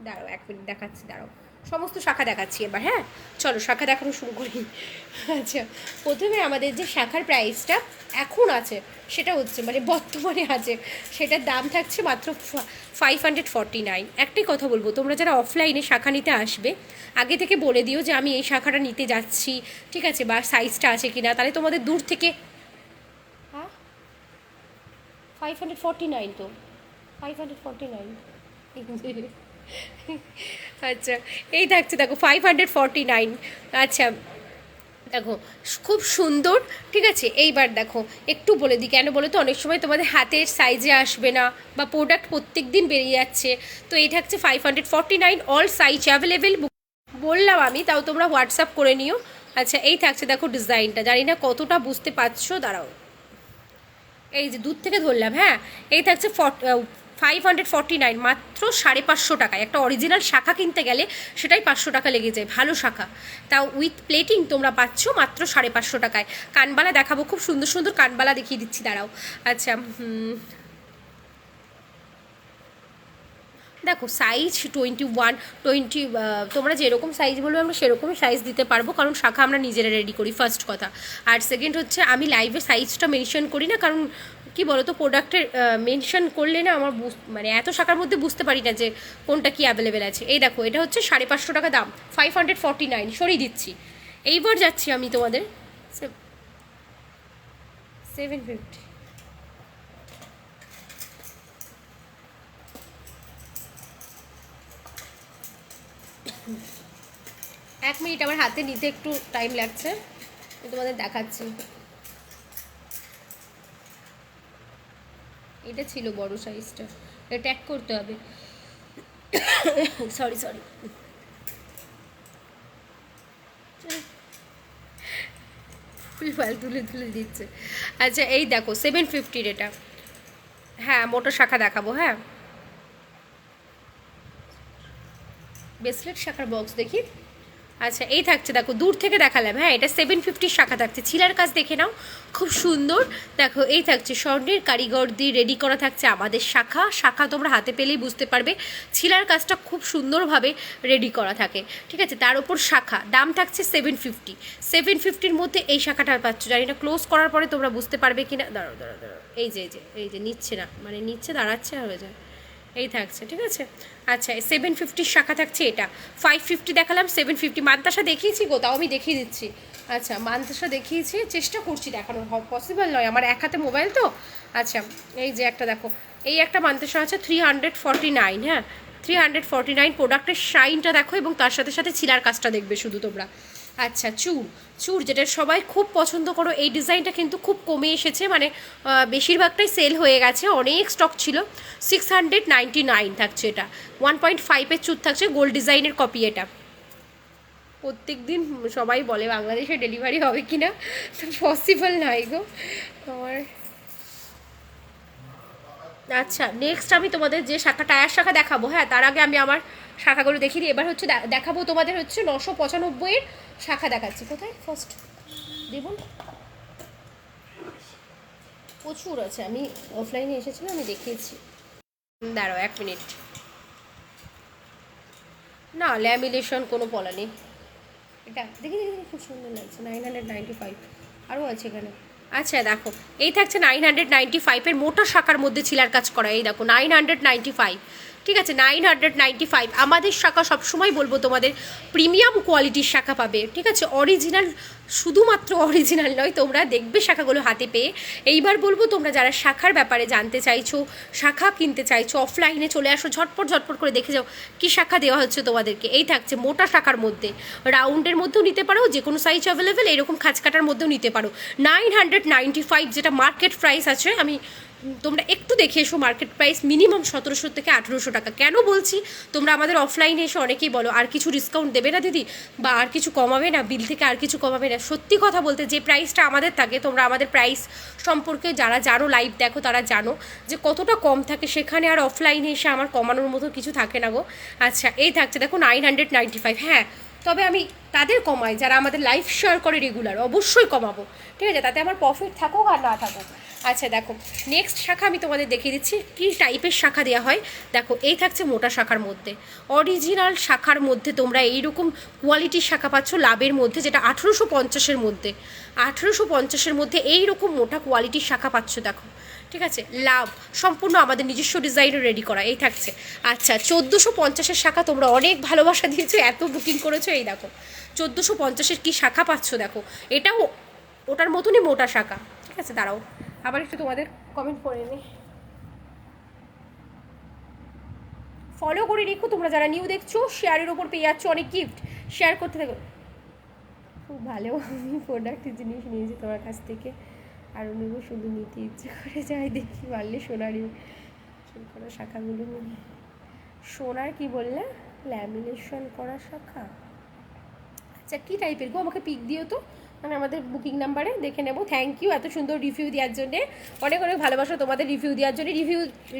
দাঁড়াও 1 মিনিট দেখাচ্ছি, দাঁড়াও সমস্ত শাখা দেখাচ্ছি এবার, হ্যাঁ চলো শাখা দেখানো শুরু করি। আচ্ছা প্রথমে আমাদের যে শাখার প্রাইসটা এখন আছে সেটা হচ্ছে, মানে বর্তমানে আছে, সেটার দাম থাকছে মাত্র 549। একটাই কথা বলবো, তোমরা যারা অফলাইনে শাখা নিতে আসবে আগে থেকে বলে দিও যে আমি এই শাখাটা নিতে যাচ্ছি, ঠিক আছে, বা সাইজটা আছে কি না, তাহলে তোমাদের দূর থেকে। হ্যাঁ 549 তো, 549। আচ্ছা এই থাকছে দেখো 549। আচ্ছা দেখো খুব সুন্দর, ঠিক আছে। এইবার দেখো একটু বলে দিই কেন বলো তো, অনেক সময় তোমাদের হাতের সাইজে আসবে না বা প্রোডাক্ট প্রত্যেক দিন বেরিয়ে যাচ্ছে, তো এই থাকছে 549, অল সাইজ অ্যাভেলেবেল বললাম আমি, তাও তোমরা হোয়াটসঅ্যাপ করে নিও। আচ্ছা এই থাকছে দেখো ডিজাইনটা, জানি না কতটা বুঝতে পারছো, দাঁড়াও এই যে দূর থেকে ধরলাম, হ্যাঁ এই থাকছে 549, মাত্র 550 টাকায়। একটা অরিজিনাল শাখা কিনতে গেলে সেটাই 500 টাকা লেগে যায়, ভালো শাখা, তাও উইথ প্লেটিং তোমরা পাচ্ছ মাত্র 550 টাকায়। কানবালা দেখাবো, খুব সুন্দর সুন্দর কানবালা দেখিয়ে দিচ্ছি, দাঁড়াও। আচ্ছা, দেখো সাইজ 21, তোমরা যেরকম সাইজ বলবে আমরা সেরকমই সাইজ দিতে পারবো, কারণ শাখা আমরা নিজেরা রেডি করি, ফার্স্ট কথা। আর সেকেন্ড হচ্ছে আমি লাইভে সাইজটা মেনশন করি না, কারণ কি বলো তো, প্রোডাক্টের মেনশন করলে না আমার মানে এত শাখার মধ্যে বুঝতে পারি না যে কোনটা কি অ্যাভেলেবেল আছে। এই দেখো, এটা হচ্ছে 550 টাকা দাম, 549 সরিয়ে দিচ্ছি। এইবার যাচ্ছি আমি তোমাদের 750। এক মিনিট, আমার হাতে নিতে একটু টাইম লাগছে, আমি তোমাদের দেখাচ্ছি। এটা ছিল বড় সাইজটা, এটা ট্যাগ করতে হবে, সরি সরি। ফুলফাল তুলে তুলে দিচ্ছে। আচ্ছা এই দেখো 750 এটা, হ্যাঁ মোটর শাখা দেখাবো। হ্যাঁ, ব্রেসলেট শাখার বক্স দেখি। আচ্ছা এই থাকছে, দেখো দূর থেকে দেখালাম, হ্যাঁ এটা 750 শাখা থাকছে। ছিলার কাজ দেখে নাও, খুব সুন্দর। দেখো এই থাকছে স্বর্ণের কারিগর দিয়ে রেডি করা থাকছে আমাদের শাখা। শাখা তোমরা হাতে পেলেই বুঝতে পারবে, ছিলার কাজটা খুব সুন্দরভাবে রেডি করা থাকে, ঠিক আছে। তার উপর শাখা, দাম থাকছে 750। 750-র মধ্যে এই শাখাটা পাচ্ছ। জানি না ক্লোজ করার পরে তোমরা বুঝতে পারবে কিনা। দাঁড়াও দাঁড়াও দাঁড়াও, এই যে নিচ্ছে না, মানে নিচ্ছে দাঁড়াচ্ছে হয়ে যায়, এই থাকছে, ঠিক আছে। আচ্ছা 750 শাখা থাকছে এটা। 550 দেখালাম, 750 মান্তাসা দেখিয়েছি গো, তাও আমি দেখিয়ে দিচ্ছি। আচ্ছা মান্তাসা দেখিয়েছি, চেষ্টা করছি দেখানোর, পসিবল নয়, আমার এক হাতে মোবাইল তো। আচ্ছা এই যে একটা দেখো, এই একটা মান্তাসা আছে 349, হ্যাঁ 349। প্রোডাক্টের শাইনটা দেখো, এবং তার সাথে সাথে ছিলার কাজটা দেখবে শুধু তোমরা। আচ্ছা চুর যেটা সবাই খুব পছন্দ করো, এই ডিজাইনটা কিন্তু খুব কমে এসেছে, মানে বেশিরভাগটাই সেল হয়ে গেছে, অনেক স্টক ছিল। 699 থাকছে এটা, 1.5-এর চুর থাকছে, গোল্ড ডিজাইনের কপি এটা। প্রত্যেক দিন সবাই বলে বাংলাদেশে ডেলিভারি হবে কি না, পসিবল নয় গো আমার। আচ্ছা নেক্সট আমি তোমাদের যে শাখা, টায়ার শাখা দেখাবো, হ্যাঁ তার আগে আমি আমার শাখাগুলো দেখিয়ে দিই। এবার হচ্ছে দেখাবো তোমাদের হচ্ছে 995-এর শাখা দেখাচ্ছি। কোথায় ফার্স্ট দেখুন, প্রচুর আছে, আমি অফলাইনে এসেছিলাম, আমি দেখিয়েছি। দাঁড়াও 1 মিনিট, না ল্যামিনেশন কোনো পলা নেই, এটা দেখি দেখি খুব সুন্দর লাগছে, 995, আরও আছে এখানে। আচ্ছা দেখো এই থাকছে 995-এর মোটা শাখার মধ্যে ছিলার কাজ করা, এই দেখো 995, ঠিক আছে 995। আমাদের শাখা সবসময় বলবো তোমাদের প্রিমিয়াম কোয়ালিটির শাখা পাবে, ঠিক আছে, অরিজিনাল, শুধুমাত্র অরিজিনাল নয়, তোমরা দেখবে শাখাগুলো হাতে পেয়ে। এইবার বলবো তোমরা যারা শাখার ব্যাপারে জানতে চাইছো, শাখা কিনতে চাইছো, অফলাইনে চলে আসো, ঝটপট ঝটপট করে দেখে যাও কী শাখা দেওয়া হচ্ছে তোমাদেরকে। এই থাকছে মোটা শাখার মধ্যে, রাউন্ডের মধ্যেও নিতে পারো, যে কোনো সাইজ অ্যাভেলেবেল, এরকম খাঁজকাটার মধ্যেও নিতে পারো। 995 যেটা মার্কেট প্রাইস আছে, আমি তোমরা একটু দেখে এসো, মার্কেট প্রাইস মিনিমাম 1700 থেকে 1800 টাকা। কেন বলছি, তোমরা আমাদের অফলাইনে এসে অনেকেই বলো আর কিছু ডিসকাউন্ট দেবে না দিদি, বা আর কিছু কমাবে না, বিল থেকে আর কিছু কমাবে না। সত্যি কথা বলতে যে প্রাইসটা আমাদের থাকে, তোমরা আমাদের প্রাইস সম্পর্কে যারা জানো, লাইভ দেখো, তারা জানো যে কতটা কম থাকে, সেখানে আর অফলাইনে এসে আমার কমানোর মতো কিছু থাকে না গো। আচ্ছা এই থাকছে দেখো 995, হ্যাঁ তবে আমি তাদের কমাই যারা আমাদের লাইভ শেয়ার করে রেগুলার, অবশ্যই কমাবো, ঠিক আছে, তাতে আমার প্রফিট থাকুক আর না থাকুক। আচ্ছা দেখো নেক্সট শাখা আমি তোমাদের দেখিয়ে দিচ্ছি কী টাইপের শাখা দেওয়া হয়। দেখো এই থাকছে মোটা শাখার মধ্যে, অরিজিনাল শাখার মধ্যে তোমরা এইরকম কোয়ালিটির শাখা পাচ্ছ লাভের মধ্যে, যেটা 1850-এর মধ্যে, 1850-এর মধ্যে এইরকম মোটা কোয়ালিটির শাখা পাচ্ছ। দেখো ঠিক আছে, লাভ সম্পূর্ণ আমাদের নিজস্ব ডিজাইনে রেডি করা, এই থাকছে। আচ্ছা 1450-এর শাখা তোমরা অনেক ভালোবাসা দিয়েছো, এত বুকিং করেছো, এই দেখো 1450-এর কী শাখা পাচ্ছ, দেখো এটাও ওটার মতনই মোটা শাখা, ঠিক আছে। দাঁড়াও আবার একটু তোমাদের কমেন্ট করে নিই, ফলো করে রেখো তোমরা যারা নিউ দেখছো, শেয়ারের ওপর পেয়ে যাচ্ছ অনেক গিফট, শেয়ার করতে থাকো। খুব ভালো, আমি প্রোডাক্টের জিনিস নিয়েছি তোমার কাছ থেকে, আরও নেব, শুধু নিতে ইচ্ছে করে যাই, দেখি পারলে সোনারই করা শাখাগুলো নিয়ে। সোনার কি বললে, ল্যামিনেশন করা শাখা, আচ্ছা কী টাইপের গো, আমাকে পিক দিও তো, মানে আমাদের বুকিং নাম্বারে দেখে নেবো। থ্যাংক ইউ এত সুন্দর রিভিউ দেওয়ার জন্যে, অনেক অনেক ভালোবাসা তোমাদের রিভিউ দেওয়ার জন্য।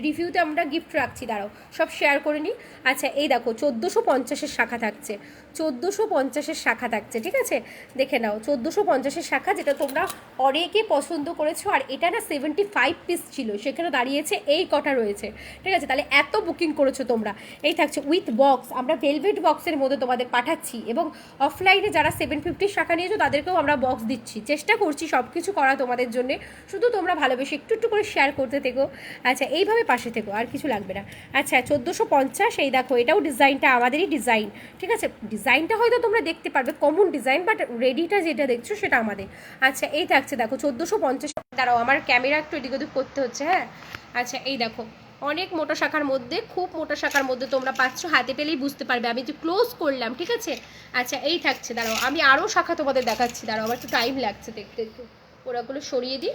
রিভিউতে আমরা গিফট রাখছি, দাঁড়াও সব শেয়ার করে নিই। আচ্ছা এই দেখো 1450-এর শাখা থাকছে, 1450-এর শাখা থাকছে, ঠিক আছে দেখে নাও 1450-এর শাখা, যেটা তোমরা অনেকে পছন্দ করেছো। আর এটা না 75 পিস ছিল, সেখানে দাঁড়িয়েছে এই কটা রয়েছে, ঠিক আছে। তাহলে এত বুকিং করেছো তোমরা। এই থাকছে উইথ বক্স, আমরা ভেলভেট বক্সের মধ্যে তোমাদের পাঠাচ্ছি, এবং অফলাইনে যারা 750 শাখা নিয়েছো তাদেরকেও আমরা বক্স দিচ্ছি। চেষ্টা করছি সব কিছু করা তোমাদের জন্য, শুধু তোমরা ভালোবেসে একটু একটু করে শেয়ার করতে থেকো। আচ্ছা এইভাবে পাশে থেকো, আর কিছু লাগবে না। আচ্ছা 1450, এই দেখো এটাও ডিজাইনটা আমাদেরই ডিজাইন, ঠিক আছে। ডিজাইনটা হয়তো তোমরা দেখতে পারবে কমন ডিজাইন, বাট রেডিটা যেটা দেখছো সেটা আমাদের। আচ্ছা এই থাকছে দেখো 1450। দাঁড়াও আমার ক্যামেরা একটু এদিক ওদিক করতে হচ্ছে, হ্যাঁ। আচ্ছা এই দেখো অনেক মোটা শাখার মধ্যে, খুব মোটা শাখার মধ্যে তোমরা পাচ্ছ, হাতে পেলেই বুঝতে পারবে। আমি তো ক্লোজ করলাম, ঠিক আছে। আচ্ছা এই থাকছে, দাঁড়াও আমি আরও শাখা তোমাদের দেখাচ্ছি, দাঁড়াও আমার একটু টাইম লাগছে দেখতে, একটু ওরাগুলো সরিয়ে দিই।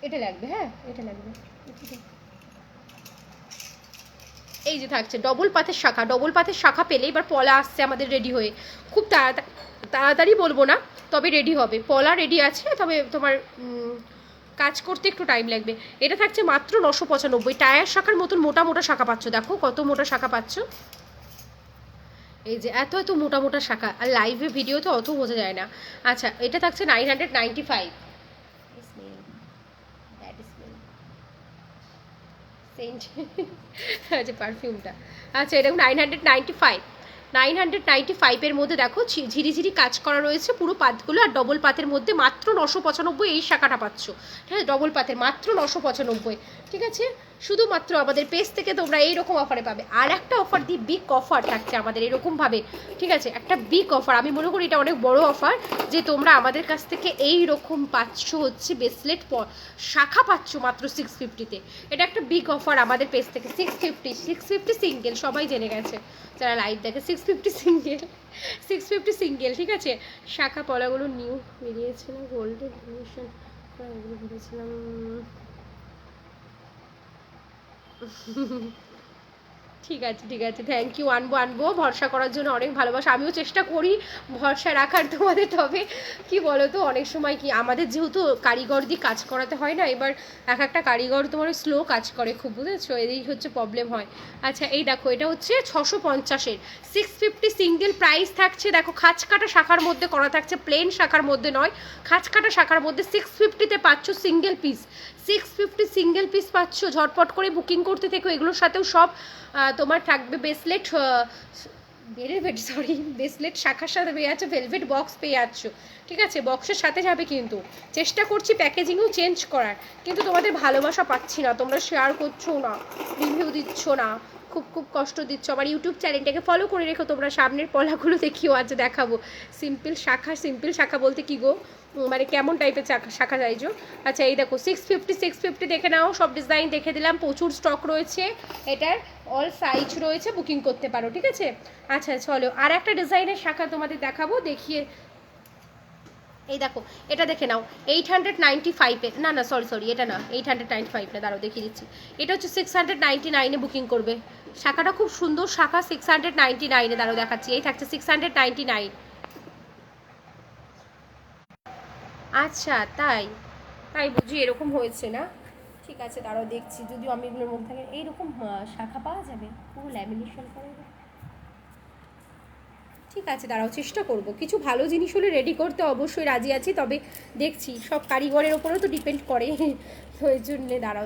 এটা লাগবে, হ্যাঁ এটা লাগবে। এই যে থাকছে ডবল পাতের শাখা, ডবল পাতের শাখা পেলে এবার পলা আসছে আমাদের রেডি হয়ে, খুব তাড়াতাড়ি বলবো না, তবে রেডি হবে। পলা রেডি আছে, তবে তোমার কাজ করতে একটু টাইম লাগবে। এটা থাকছে মাত্র 995, টায়ার শাখার মতন মোটা মোটা শাখা পাচ্ছ, দেখো কত মোটা শাখা পাচ্ছ। এই যে এত এত মোটা মোটা শাখা, আর লাইভে ভিডিওতে অত বোঝা যায় না। আচ্ছা এটা থাকছে 995, সেন্ট আচ্ছা পারফিউমটা। আচ্ছা এটা 995 মধ্যে দেখো ঝিরিঝিরি কাজ করা রয়েছে পুরো পাতগুলো, আর ডবল পাতের মধ্যে মাত্র 995 এই শাখাটা পাচ্ছ, ঠিক আছে। ডবল পাতের মাত্র 995, ঠিক আছে। শুধুমাত্র আমাদের পেজ থেকে তোমরা এইরকম অফারে পাবে। আর একটা অফার দিই, বিগ অফার থাকছে আমাদের এরকমভাবে, ঠিক আছে। একটা বিগ অফার, আমি মনে করি এটা অনেক বড় অফার, যে তোমরা আমাদের কাছ থেকে এই রকম পাচ্ছ হচ্ছে ব্রেসলেট শাখা পাচ্ছ মাত্র 650-তে। এটা একটা বিগ অফার আমাদের পেজ থেকে। 650 সিঙ্গেল, সবাই জেনে গেছে যারা লাইভ দেখে, 650 সিঙ্গেল, ঠিক আছে। শাখা পলাগুলো নিউ বেরিয়েছে না, গোল্ডেন মিশন এগুলো ভেবেছিলাম। ঠিক আছে ঠিক আছে, থ্যাংক ইউ। আনবো ভরসা করার জন্য অনেক ভালোবাসা। আমিও চেষ্টা করি ভরসা রাখার তোমাদের, তবে কি বলো তো অনেক সময় কি আমাদের যেহেতু কারিগর দিয়ে কাজ করাতে হয় না, এবার এক একটা কারিগর তোমার স্লো কাজ করে খুব, বুঝেছো, এই হচ্ছে প্রবলেম হয়। আচ্ছা এই দেখো এটা হচ্ছে 650-এর 650 সিঙ্গেল প্রাইস থাকছে। দেখো খাঁচ কাটা শাখার মধ্যে করা থাকছে, প্লেন শাখার মধ্যে নয়, খাঁচ কাটা শাখার মধ্যে 650-তে পাচ্ছ সিঙ্গেল পিস, 650 সিঙ্গেল পিস পাচ্ছ। ঝটপট করে বুকিং করতে থেকো। এগুলোর সাথেও সব তোমার থাকবে ব্রেসলেট, ব্রেসলেট শাখার সাথে পেয়ে যাচ্ছ, ভেলভেট বক্স পেয়ে যাচ্ছ, ঠিক আছে। বক্সের সাথে যাবে, কিন্তু চেষ্টা করছি প্যাকেজিংও চেঞ্জ করার, কিন্তু তোমাদের ভালোবাসা পাচ্ছি না, তোমরা শেয়ার করছো না, রিভিউ দিচ্ছ না, খুব খুব কষ্ট দিচ্ছ। আমার ইউটিউব চ্যানেলটাকে ফলো করে রেখো তোমরা, সামনের পলাগুলো দেখিও আজ দেখাবো। সিম্পল শাখা বলতে কি গো, মানে কেমন টাইপের শাখা চাইছো। আচ্ছা এই দেখো 650 দেখে নাও, সব ডিজাইন দেখে দিলাম, প্রচুর স্টক রয়েছে এটার, অল সাইজ রয়েছে, বুকিং করতে পারো, ঠিক আছে। আচ্ছা চলো আর একটা ডিজাইনের শাখা তোমাদের দেখাবো, দেখিয়ে। এই দেখো এটা দেখে নাও 895-এ, না সরি এটা না 895 না, দাঁড়াও দেখিয়ে দিচ্ছি। এটা হচ্ছে 699-এ বুকিং করবে। শাখাটা খুব সুন্দর শাখা, 699-এ, দাঁড়াও দেখাচ্ছি। এই থাকছে 699। আচ্ছা তাই বুঝি এরকম হয়েছে না, ঠিক আছে দাঁড়াও দেখছি। যদিও আমি এগুলোর মধ্যে এইরকম শাখা পাওয়া যাবে পুরো ল্যামিনেশন করে, ঠিক আছে দাঁড়াও চেষ্টা করব। কিছু ভালো জিনিস হলে রেডি করতে অবশ্যই রাজি আছি, তবে দেখছি সব কারিগরের ওপরেও তো ডিপেন্ড করে, তো এই জন্যে দাঁড়াও।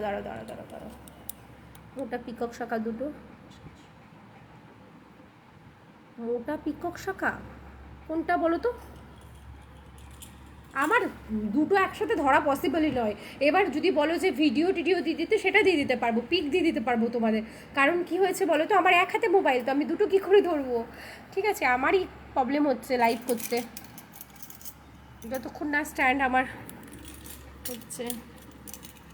মোটা পিকক শাখা দুটো, মোটা পিকক শাখা কোনটা বলো তো? আমার দুটো একসাথে ধরা পসিবলই নয়। এবার যদি বলো যে ভিডিও টিডিও দিয়ে দিতে, সেটা দিয়ে দিতে পারবো, পিক দিয়ে দিতে পারবো তোমাদের। কারণ কি হয়েছে বলো তো, আমার এক হাতে মোবাইল, তো আমি দুটো কী করে ধরবো, ঠিক আছে। আমারই প্রবলেম হচ্ছে লাইভ করতে, যতক্ষণ না স্ট্যান্ড আমার হচ্ছে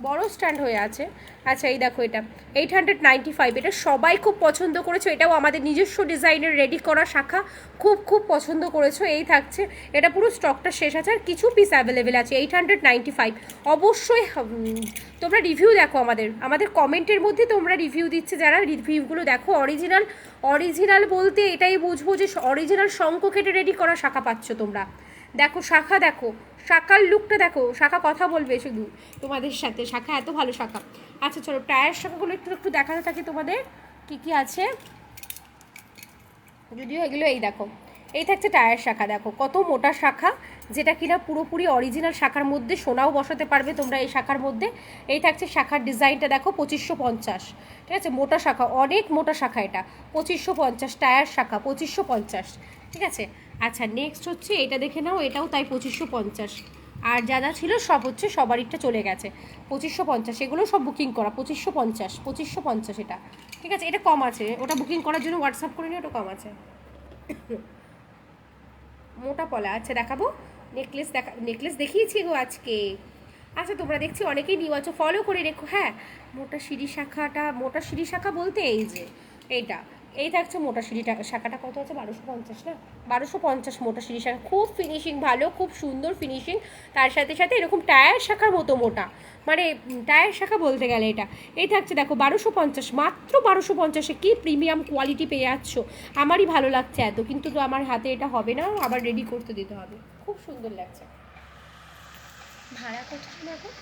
বড় স্ট্যান্ড হয়ে আছে, আচ্ছা এই দেখো এটা 895, এটা সবাই খুব পছন্দ করেছো, এটাও আমাদের নিজস্ব ডিজাইনের রেডি করা শাখা, খুব খুব পছন্দ করেছো। এই থাকছে, এটা পুরো স্টকটা শেষ আছে আর কিছু পিস অ্যাভেলেবেল আছে। 895। অবশ্যই তোমরা রিভিউ দেখো, আমাদের কমেন্টের মধ্যে তোমরা রিভিউ দিচ্ছে, যারা রিভিউগুলো দেখো অরিজিনাল বলতে এটাই বুঝবো যে অরিজিনাল শঙ্খ কেটে রেডি করা শাখা পাচ্ছ তোমরা। দেখো শাখা, দেখো শাখার লুকটা দেখো, শাখা কথা বলবে শুধু তোমাদের সাথে, শাখা এত ভালো শাখা। আচ্ছা চলো টায়ার শাখাগুলো একটু একটু দেখাতে থাকি তোমাদের কি কি আছে, যদিও এগুলো এই দেখো, এই থাকছে টায়ার শাখা, দেখো কত মোটা শাখা, যেটা কিনা পুরোপুরি অরিজিনাল শাখার মধ্যে, সোনাও বসাতে পারবে তোমরা এই শাখার মধ্যে। এই থাকছে শাখার ডিজাইনটা দেখো 2550, ঠিক আছে, মোটা শাখা, অনেক মোটা শাখা, এটা 2550 টায়ার শাখা 2550, ঠিক আছে। আচ্ছা নেক্সট হচ্ছে এটা দেখে নাও, এটাও তাই 2550, আর যা যা ছিল সব হচ্ছে সবারইটা চলে গেছে 2550, এগুলো সব বুকিং করা 2550 এটা, ঠিক আছে। এটা কম আছে, ওটা বুকিং করার জন্য হোয়াটসঅ্যাপ করে নিও, ওটা কম আছে। মোটা পলা, আচ্ছা দেখাবো, নেকলেস দেখিয়েছি গো আজকে। আচ্ছা তোমরা দেখছি অনেকেই নিউ আছো, ফলো করে রেখো। হ্যাঁ মোটা সিঁড়ি শাখা বলতে এই যে এইটা, এই থাকছে মোটা শাখাটা কত আছে 1250 না, 1250 মোটা সিঁড়ি শাখা, খুব ফিনিশিং ভালো, খুব সুন্দর ফিনিশিং, তার সাথে সাথে এরকম টায়ার শাখার মতো মোটা, মানে টায়ার শাখা বলতে গেলে এটা। এই থাকছে দেখো 1250, মাত্র 1250-এ কি প্রিমিয়াম কোয়ালিটি পেয়ে যাচ্ছ। আমারই ভালো লাগছে এত, কিন্তু তো আমার হাতে এটা হবে না, আবার রেডি করতে দিতে হবে, খুব সুন্দর লাগছে। ভাড়া কত এখন?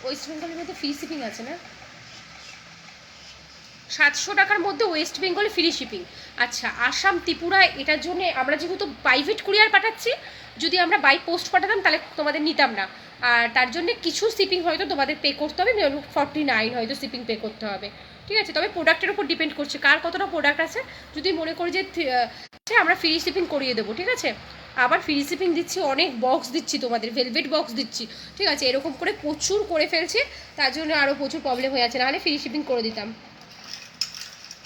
ওয়েস্ট বেঙ্গলের মধ্যে ফ্রি শিপিং আছে না, 700 টাকার মধ্যে ওয়েস্ট বেঙ্গলে ফ্রি শিপিং। আচ্ছা আসাম ত্রিপুরা, এটার জন্য আমরা যেহেতু প্রাইভেট কুরিয়ার পাঠাচ্ছি, যদি আমরা বাই পোস্ট পাঠাতাম তাহলে তোমাদের নিতাম না, আর তার জন্য কিছু শিপিং হয়তো তোমাদের পে করতে হবে, 49 হয়তো শিপিং পে করতে হবে, ঠিক আছে। তবে প্রোডাক্টের উপর ডিপেন্ড করছে কার কতটা প্রোডাক্ট আছে, যদি মনে করি যে আমরা ফ্রি শিপিং করিয়ে দেবো, ঠিক আছে। আবার ফ্রি শিপিং দিচ্ছি, অনেক বক্স দিচ্ছি তোমাদের, ভেলভেট বক্স দিচ্ছি, ঠিক আছে। এরকম করে প্রচুর করে ফেলছে, তার জন্য আরও প্রচুর প্রবলেম হয়ে আছে, নাহলে ফ্রি শিপিং করে দিতাম।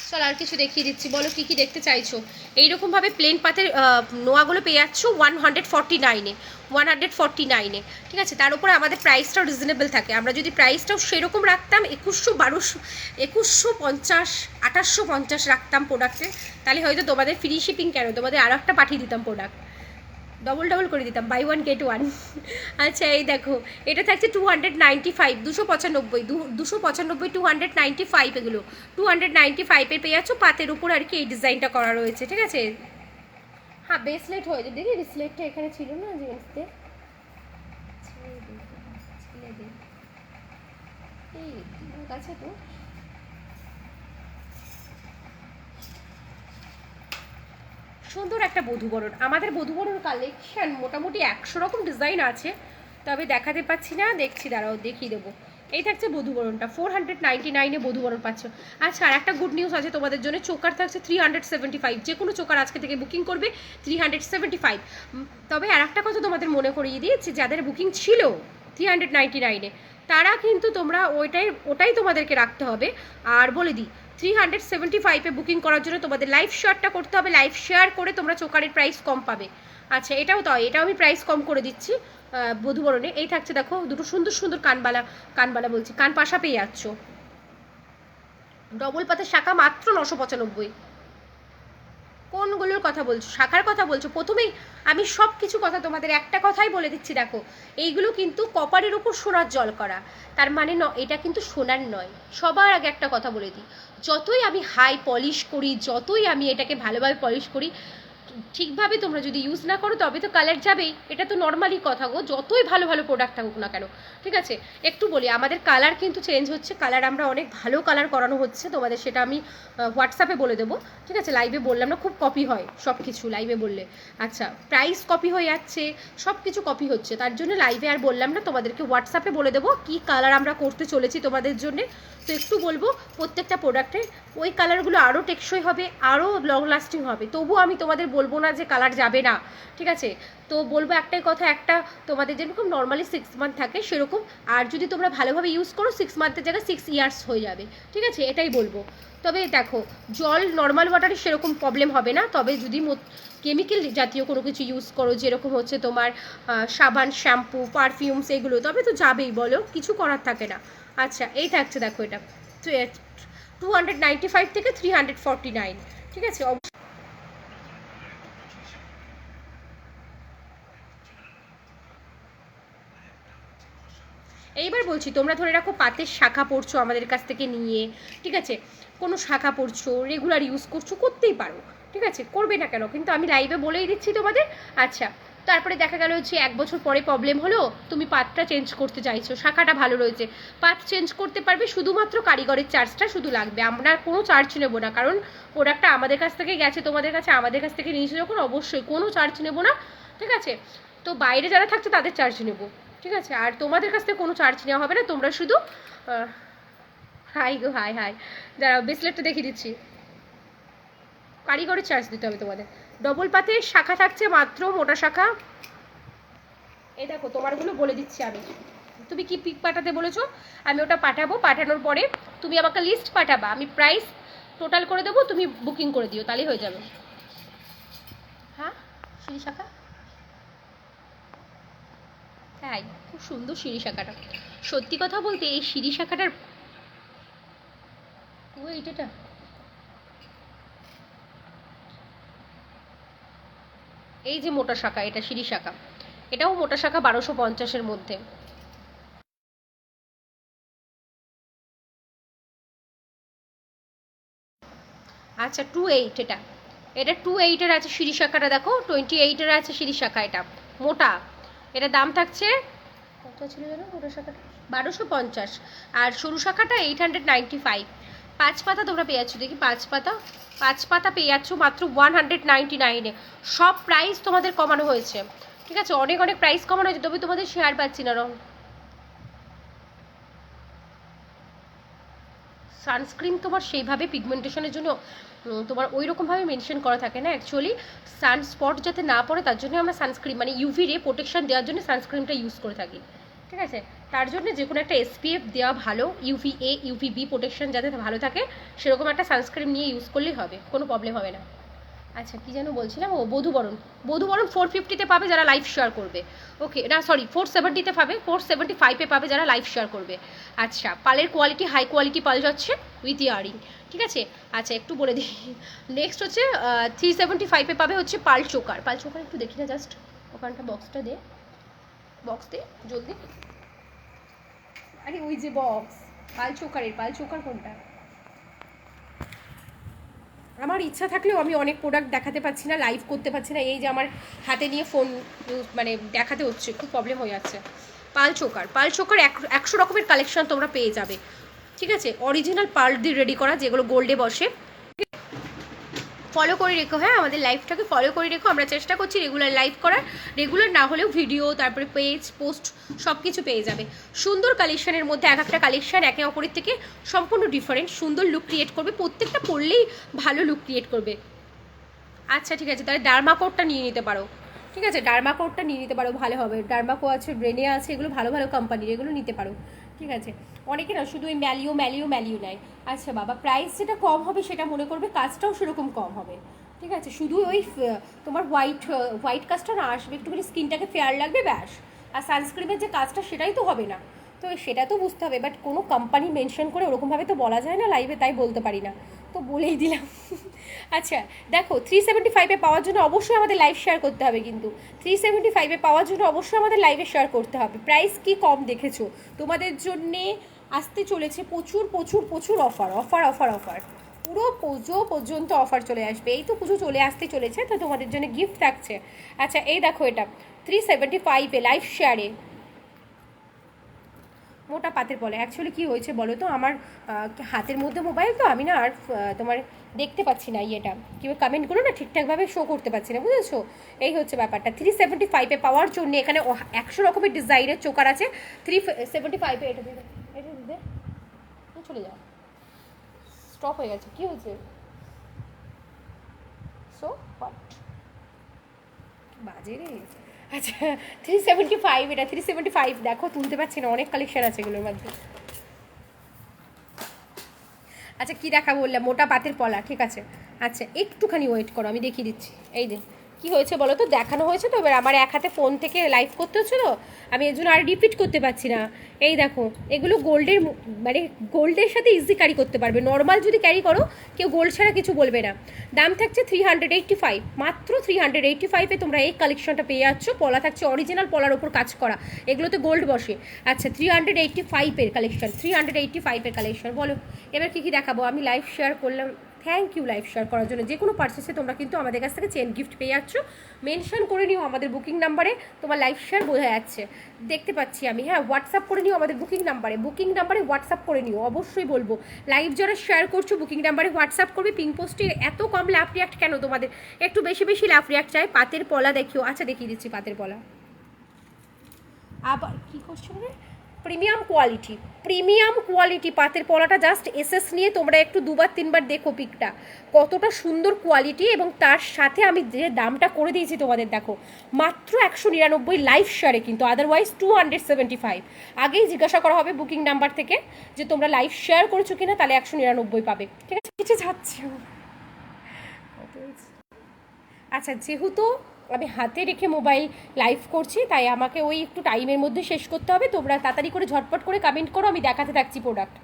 চল আর কিছু দেখিয়ে দিচ্ছি, বলো কী কী দেখতে চাইছো। এইরকমভাবে প্লেন পাতের নোয়াগুলো পেয়ে যাচ্ছ 149-এ, ঠিক আছে। তার উপরে আমাদের প্রাইসটাও রিজনেবল থাকে, আমরা যদি প্রাইসটাও সেরকম রাখতাম 2150, 2850 রাখতাম প্রোডাক্টে, তাহলে হয়তো তোমাদের ফ্রি শিপিং কেন, তোমাদের আরও একটা পাঠিয়ে দিতাম প্রোডাক্ট, ডবল করে দিতাম, বাই 1 get 1। আচ্ছা এই দেখো এটা থাকছে 295, 295, 295, এগুলো 295-এ পেয়ে যাচ্ছ, পাতের উপর আর কি এই ডিজাইনটা করা রয়েছে, ঠিক আছে। হ্যাঁ ব্রেসলেট হয়ে যাবে, দেখি ব্রেসলেটটা এখানে ছিল না জেন্টসদের, এই কাছে তো সুন্দর একটা বধূবরণ, আমাদের বধূবরণ কালেকশন মোটামুটি 100 রকম ডিজাইন আছে, তবে দেখাতে পাচ্ছি না, দেখছি দাঁড়াও দেখিয়ে দেবো। এই থাকছে বধূবরণটা 499-এ বধূবরণ পাচ্ছ। আচ্ছা আর একটা গুড নিউজ আছে তোমাদের জন্য, চোকার থাকছে 375, যে কোনো চোকার আজকে থেকে বুকিং করবে 375। তবে আর একটা কথা তোমাদের মনে করিয়ে দিয়েছি, যাদের বুকিং ছিল 399-এ তারা কিন্তু তোমরা ওটাই তোমাদেরকে রাখতে হবে। আর বলে দিই 375-এ বুকিং করার জন্য তোমাদের লাইভ শেয়ারটা করতে হবে, লাইভ শেয়ার করে তোমরা চোকারের প্রাইস কম পাবে। আচ্ছা এটাও আমি প্রাইস কম করে দিচ্ছি বধূবরণে। এই থাকছে দেখো দুটো সুন্দর সুন্দর কানবালা বলছি কান পাশা পেয়ে যাচ্ছ, ডবল পাতের শাখা মাত্র 995। কোনগুলোর কথা বলছো, শাখার কথা বলছো? প্রথমেই আমি সব কিছু কথা তোমাদের একটা কথাই বলে দিচ্ছি, দেখো এইগুলো কিন্তু কপারের উপর সোনার জল করা, তার মানে এটা কিন্তু সোনার নয়। সবার আগে একটা কথা বলে দিই, যতই আমি হাই পলিশ করি, যতই আমি এটাকে ভালোভাবে পলিশ করি, ঠিকভাবে তোমরা যদি ইউজ না করো তবে তো কালার যাবেই, এটা তো নর্মালি কথা গো, যতই ভালো ভালো প্রোডাক্ট থাকুক না কেন, ঠিক আছে। একটু বলি আমাদের কালার কিন্তু চেঞ্জ হচ্ছে, কালার আমরা অনেক ভালো কালার করানো হচ্ছে তোমাদের, সেটা আমি হোয়াটসঅ্যাপে বলে দেবো, ঠিক আছে। লাইভে বললাম না, খুব কপি হয় সব কিছু লাইভে বললে। আচ্ছা প্রাইস কপি হয়ে যাচ্ছে, সব কিছু কপি হচ্ছে, তার জন্য লাইভে আর বললাম না, তোমাদেরকে হোয়াটসঅ্যাপে বলে দেবো কী কালার আমরা করতে চলেছি তোমাদের জন্যে। তো একটু বলবো প্রত্যেকটা প্রোডাক্টে ওই কালারগুলো আরও টেকসই হবে, আরও লং লাস্টিং হবে, তবুও আমি তোমাদের বলবো বলবো না যে কালার যাবে না, ঠিক আছে। তো বলবো একটাই কথা, একটা তোমাদের যেরকম নর্মালি 6 মান্থ থাকে সেরকম, আর যদি তোমরা ভালোভাবে ইউজ করো 6 মান্থের জায়গায় 6 ইয়ার্স হয়ে যাবে, ঠিক আছে, এটাই বলবো। তবে দেখো জল নর্মাল ওয়াটারে সেরকম প্রবলেম হবে না, তবে যদি কেমিক্যাল জাতীয় কোনো কিছু ইউজ করো, যেরকম হচ্ছে তোমার সাবান, শ্যাম্পু, পারফিউমস, এগুলো, তবে তো যাবেই, বলো, কিছু করার থাকে না। আচ্ছা, এই থাকছে দেখো, এটা 295 থেকে 349, ঠিক আছে। এইবার বলছি, তোমরা ধরে রাখো পাতের শাখা পড়ছো আমাদের কাছ থেকে নিয়ে, ঠিক আছে, কোনো শাখা পড়ছো, রেগুলার ইউজ করছো, করতেই পারো, ঠিক আছে, করবে না কেন, কিন্তু আমি লাইভে বলেই দিচ্ছি তোমাদের। আচ্ছা, তারপরে দেখা গেল হচ্ছে 1 বছর পরে প্রবলেম হলো, তুমি পাতটা চেঞ্জ করতে চাইছো, শাখাটা ভালো রয়েছে, পাত চেঞ্জ করতে পারবে, শুধুমাত্র কারিগরের চার্জটা শুধু লাগবে, আমরা কোনো চার্জ নেবো না, কারণ প্রোডাক্টটা আমাদের কাছ থেকে গেছে তোমাদের কাছে, আমাদের কাছ থেকে নিয়েছে যখন অবশ্যই কোনো চার্জ নেবো না, ঠিক আছে। তো বাইরে যারা থাকছে তাদের চার্জ নেবো, ঠিক আছে, আর তোমাদের কাছ থেকে কোনো চার্জ নেওয়া হবে না, তোমরা শুধু হাই গো হাই হাই, যারা ব্রেসলেটটা দেখিয়ে দিচ্ছি, কারিগরের চার্জ দিতে হবে তোমাদের। ডবল পাতের শাখা থাকছে মাত্র, মোটা শাখা, এই দেখো তোমারগুলো বলে দিচ্ছি আমি, তুমি কি পিক পাঠাতে বলেছো, আমি ওটা পাঠাবো, পাঠানোর পরে তুমি আমাকে লিস্ট পাঠাবা, আমি প্রাইস টোটাল করে দেবো, তুমি বুকিং করে দিও, তাহলেই হয়ে যাবে। হ্যাঁ, সিঁড়ি শাখা, তাই খুব সুন্দর সিঁড়ি শাখাটা, সত্যি কথা বলতে এই সিঁড়ি শাখাটার এটা এই যে মোটা শাখা, এটা সিঁড়ি শাখা, এটাও মোটা শাখা, 1250-এর মধ্যে। আচ্ছা, 28, এটা এটা 28-এর আছে সিঁড়ি শাখাটা, দেখো 28-এর আছে সিঁড়ি শাখা, এটা মোটা, এটা দাম থাকছে কত ছিল জানো মোটা শাখাটা, 1250, আর সরু শাখাটা 895। 5 পাতা তোমরা পেয়ে যাচ্ছ, দেখি 5 পাতা, 5 পাতা পেয়ে যাচ্ছ মাত্র 199-এ, সব প্রাইস তোমাদের কমানো হয়েছে, ঠিক আছে, অনেক অনেক প্রাইস কমানো হয়েছে, তবে তোমাদের শেয়ার পাচ্ছি না। সানস্ক্রিন তোমার সেইভাবে পিগমেন্টেশনের জন্য তোমার ওই রকমভাবে মেনশন করা থাকে না, অ্যাকচুয়ালি সানস্পট যাতে না পড়ে তার জন্য আমরা সানস্ক্রিন মানে ইউভি রে প্রোটেকশন দেওয়ার জন্য সানস্ক্রিনটা ইউজ করে থাকি, ঠিক আছে। তার জন্য যে কোনো একটা এসপিএফ দেওয়া ভালো, UV A UV B protection যাতে ভালো থাকে, সেরকম একটা সানস্ক্রিন নিয়ে ইউজ করলেই হবে, কোনো প্রবলেম হবে না। আচ্ছা, কি যেন বলছিলাম, ও বধুবরণ, বধুবরণ 450-তে পাবে যারা লাইভ শেয়ার করবে, ওকে, না সরি 470-তে পাবে, 475-এ পাবে যারা লাইভ শেয়ার করবে। আচ্ছা, পালের কোয়ালিটি হাই কোয়ালিটি পাল যাচ্ছে উইথ ইয়ারিং, ঠিক আছে। আচ্ছা, একটু বলে দিই, নেক্সট হচ্ছে 375-এ পাবে হচ্ছে পাল চোকার, পাল চোকার একটু দেখি না, জাস্ট ওখানটা বক্সটা দে, বক্স দে জলদি, আরে ওই যে বক্স, পাল চোকারের, পাল চোকার কোনটা, আমার ইচ্ছা থাকলেও আমি অনেক প্রোডাক্ট দেখাতে পাচ্ছি না, লাইভ করতে পারছি না, এই যে আমার হাতে নিয়ে ফোন মানে দেখাতে হচ্ছে, খুব প্রবলেম হয়ে যাচ্ছে। পাল চোকার, পাল চোকার 100 রকমের কালেকশন তোমরা পেয়ে যাবে, ঠিক আছে, অরিজিনাল পার্ল দিয়ে রেডি করা, যেগুলো গোল্ডে বসে। ফলো করে রেখো, হ্যাঁ, আমাদের লাইভটাকে ফলো করে রেখো, আমরা চেষ্টা করছি রেগুলার লাইভ করার, রেগুলার না হলেও ভিডিও, তারপরে পেজ পোস্ট সব কিছু পেয়ে যাবে। সুন্দর কালেকশনের মধ্যে এক একটা কালেকশন একে অপরের থেকে সম্পূর্ণ ডিফারেন্ট, সুন্দর লুক ক্রিয়েট করবে, প্রত্যেকটা পরলেই ভালো লুক ক্রিয়েট করবে। আচ্ছা, ঠিক আছে, তাহলে ডার্মাকোটটা নিয়ে নিতে পারো, ঠিক আছে, ডার্মাকোটটা নিয়ে নিতে পারো, ভালো হবে, ডার্মাকো আছে, ব্রেনে আছে, এগুলো ভালো ভালো কোম্পানির, এগুলো নিতে পারো, ঠিক আছে। অনেকে না শুধু ওই ম্যালিও ম্যালিও ম্যালিও নেয়, আচ্ছা বাবা, প্রাইস যেটা কম হবে সেটা মনে করবে, কাজটাও সেরকম কম হবে, ঠিক আছে, শুধু ওই তোমার হোয়াইট কাজটা না আসবে, একটুখানি স্কিনটাকে ফেয়ার লাগবে ব্যাস, আর সানস্ক্রিনের যে কাজটা সেটাই তো হবে না, তো সেটা তো বুঝতে হবে, বাট কোনো কোম্পানি মেনশন করে ওরকমভাবে তো বলা যায় না লাইভে, তাই বলতে পারি না, তো বলেই দিলাম। আচ্ছা, দেখো 375-এ পাওয়ার জন্য অবশ্যই আমাদের লাইভ শেয়ার করতে হবে, কিন্তু 375-এ পাওয়ার জন্য অবশ্যই আমাদের লাইভে শেয়ার করতে হবে, প্রাইস কি কম দেখেছো, তোমাদের জন্যে আসতে চলেছে প্রচুর প্রচুর প্রচুর অফার অফার অফার অফার, পুরো পুজো পর্যন্ত অফার চলে আসবে, এই তো পুজো চলে আসতে চলেছে, তো তোমাদের জন্য গিফট থাকছে। আচ্ছা, এই দেখো এটা 375-এ লাইভ শেয়ারে মোটা পাতের বলে, অ্যাকচুয়ালি কী হয়েছে বলো তো, আমার হাতের মধ্যে মোবাইল তো, আমি না আর তোমার দেখতে পাচ্ছি না ইয়েটা, কীভাবে কমেন্টগুলো না ঠিকঠাকভাবে শো করতে পারছি না, বুঝেছো, এই হচ্ছে ব্যাপারটা। 375-এ পাওয়ার জন্য এখানে 100 রকমের ডিজাইনের চোকার আছে, 375-এ এটা দিতে, এটা দিতে চলে যাও, স্টপ হয়ে গেছে, কী হয়েছে, সো হোয়াট, বাজে রে। আচ্ছা 375, এটা 375, দেখো তুলতে পারছি না, অনেক কালেকশন আছে এগুলোর মধ্যে। আচ্ছা কী দেখা বললাম, মোটা পাতের পলা, ঠিক আছে। আচ্ছা একটুখানি ওয়েট করো, আমি দেখিয়ে দিচ্ছি। এই যে কী হয়েছে বলো তো, দেখানো হয়েছে তো, এবার আমার এক হাতে ফোন থেকে লাইভ করতে হচ্ছে তো, আমি এর জন্য আর রিপিট করতে পারছি না। এই দেখো এগুলো গোল্ডের, মানে গোল্ডের সাথে ইজি ক্যারি করতে পারবে, নর্মাল যদি ক্যারি করো কেউ গোল্ড ছাড়া কিছু বলবে না। দাম থাকছে 385, মাত্র 385-এ তোমরা এই কালেকশনটা পেয়ে যাচ্ছ। পলা থাকছে অরিজিনাল পলার ওপর কাজ করা, এগুলোতে গোল্ড বসে। আচ্ছা 385-এর কালেকশন, 385-এর কালেকশন। বলো এবার কী কী দেখাবো, আমি লাইভ শেয়ার করলাম। থ্যাংক ইউ লাইভ শেয়ার করার জন্য। যে কোনো পার্সেসে তোমরা কিন্তু আমাদের কাছ থেকে চেন গিফট পেয়ে যাচ্ছ। মেনশন করে নিও আমাদের বুকিং নাম্বারে, তোমার লাইভ শেয়ার বোঝা যাচ্ছে, দেখতে পাচ্ছি আমি। হ্যাঁ হোয়াটসঅ্যাপ করে নিও আমাদের বুকিং নাম্বারে হোয়াটসঅ্যাপ করে নিও, অবশ্যই বলবো। লাইভ যারা শেয়ার করছো বুকিং নাম্বারে হোয়াটসঅ্যাপ করবে। পিং পোস্টে এত কম লাভ রিয়াক্ট কেন তোমাদের, একটু বেশি বেশি লাভ রিয়াক্ট চাই। পাতের পলা দেখিও, আচ্ছা দেখিয়ে দিচ্ছি পাতের পলা। আবার কী করছো মানে, প্রিমিয়াম কোয়ালিটি পাতের পলাটা। জাস্ট এসএস নিয়ে তোমরা একটু 2-3 বার দেখো পিকটা, কতটা সুন্দর কোয়ালিটি। এবং তার সাথে আমি যে দামটা করে দিয়েছি তোমাদের দেখো, মাত্র 199 লাইভ শেয়ারে, কিন্তু আদারওয়াইজ 275। আগেই জিজ্ঞাসা করা হবে বুকিং নাম্বার থেকে যে তোমরা লাইভ শেয়ার করেছো কিনা, তাহলে 199 পাবে, ঠিক আছে। কিছু যাচ্ছে। আচ্ছা যেহেতু আমি হাতে রেখে মোবাইল লাইভ করছি, তাই আমাকে ওই একটু টাইমের মধ্যে শেষ করতে হবে। তোমরা তাড়াতাড়ি করে ঝটপট করে কমেন্ট করো, আমি দেখাতে থাকছি প্রোডাক্ট।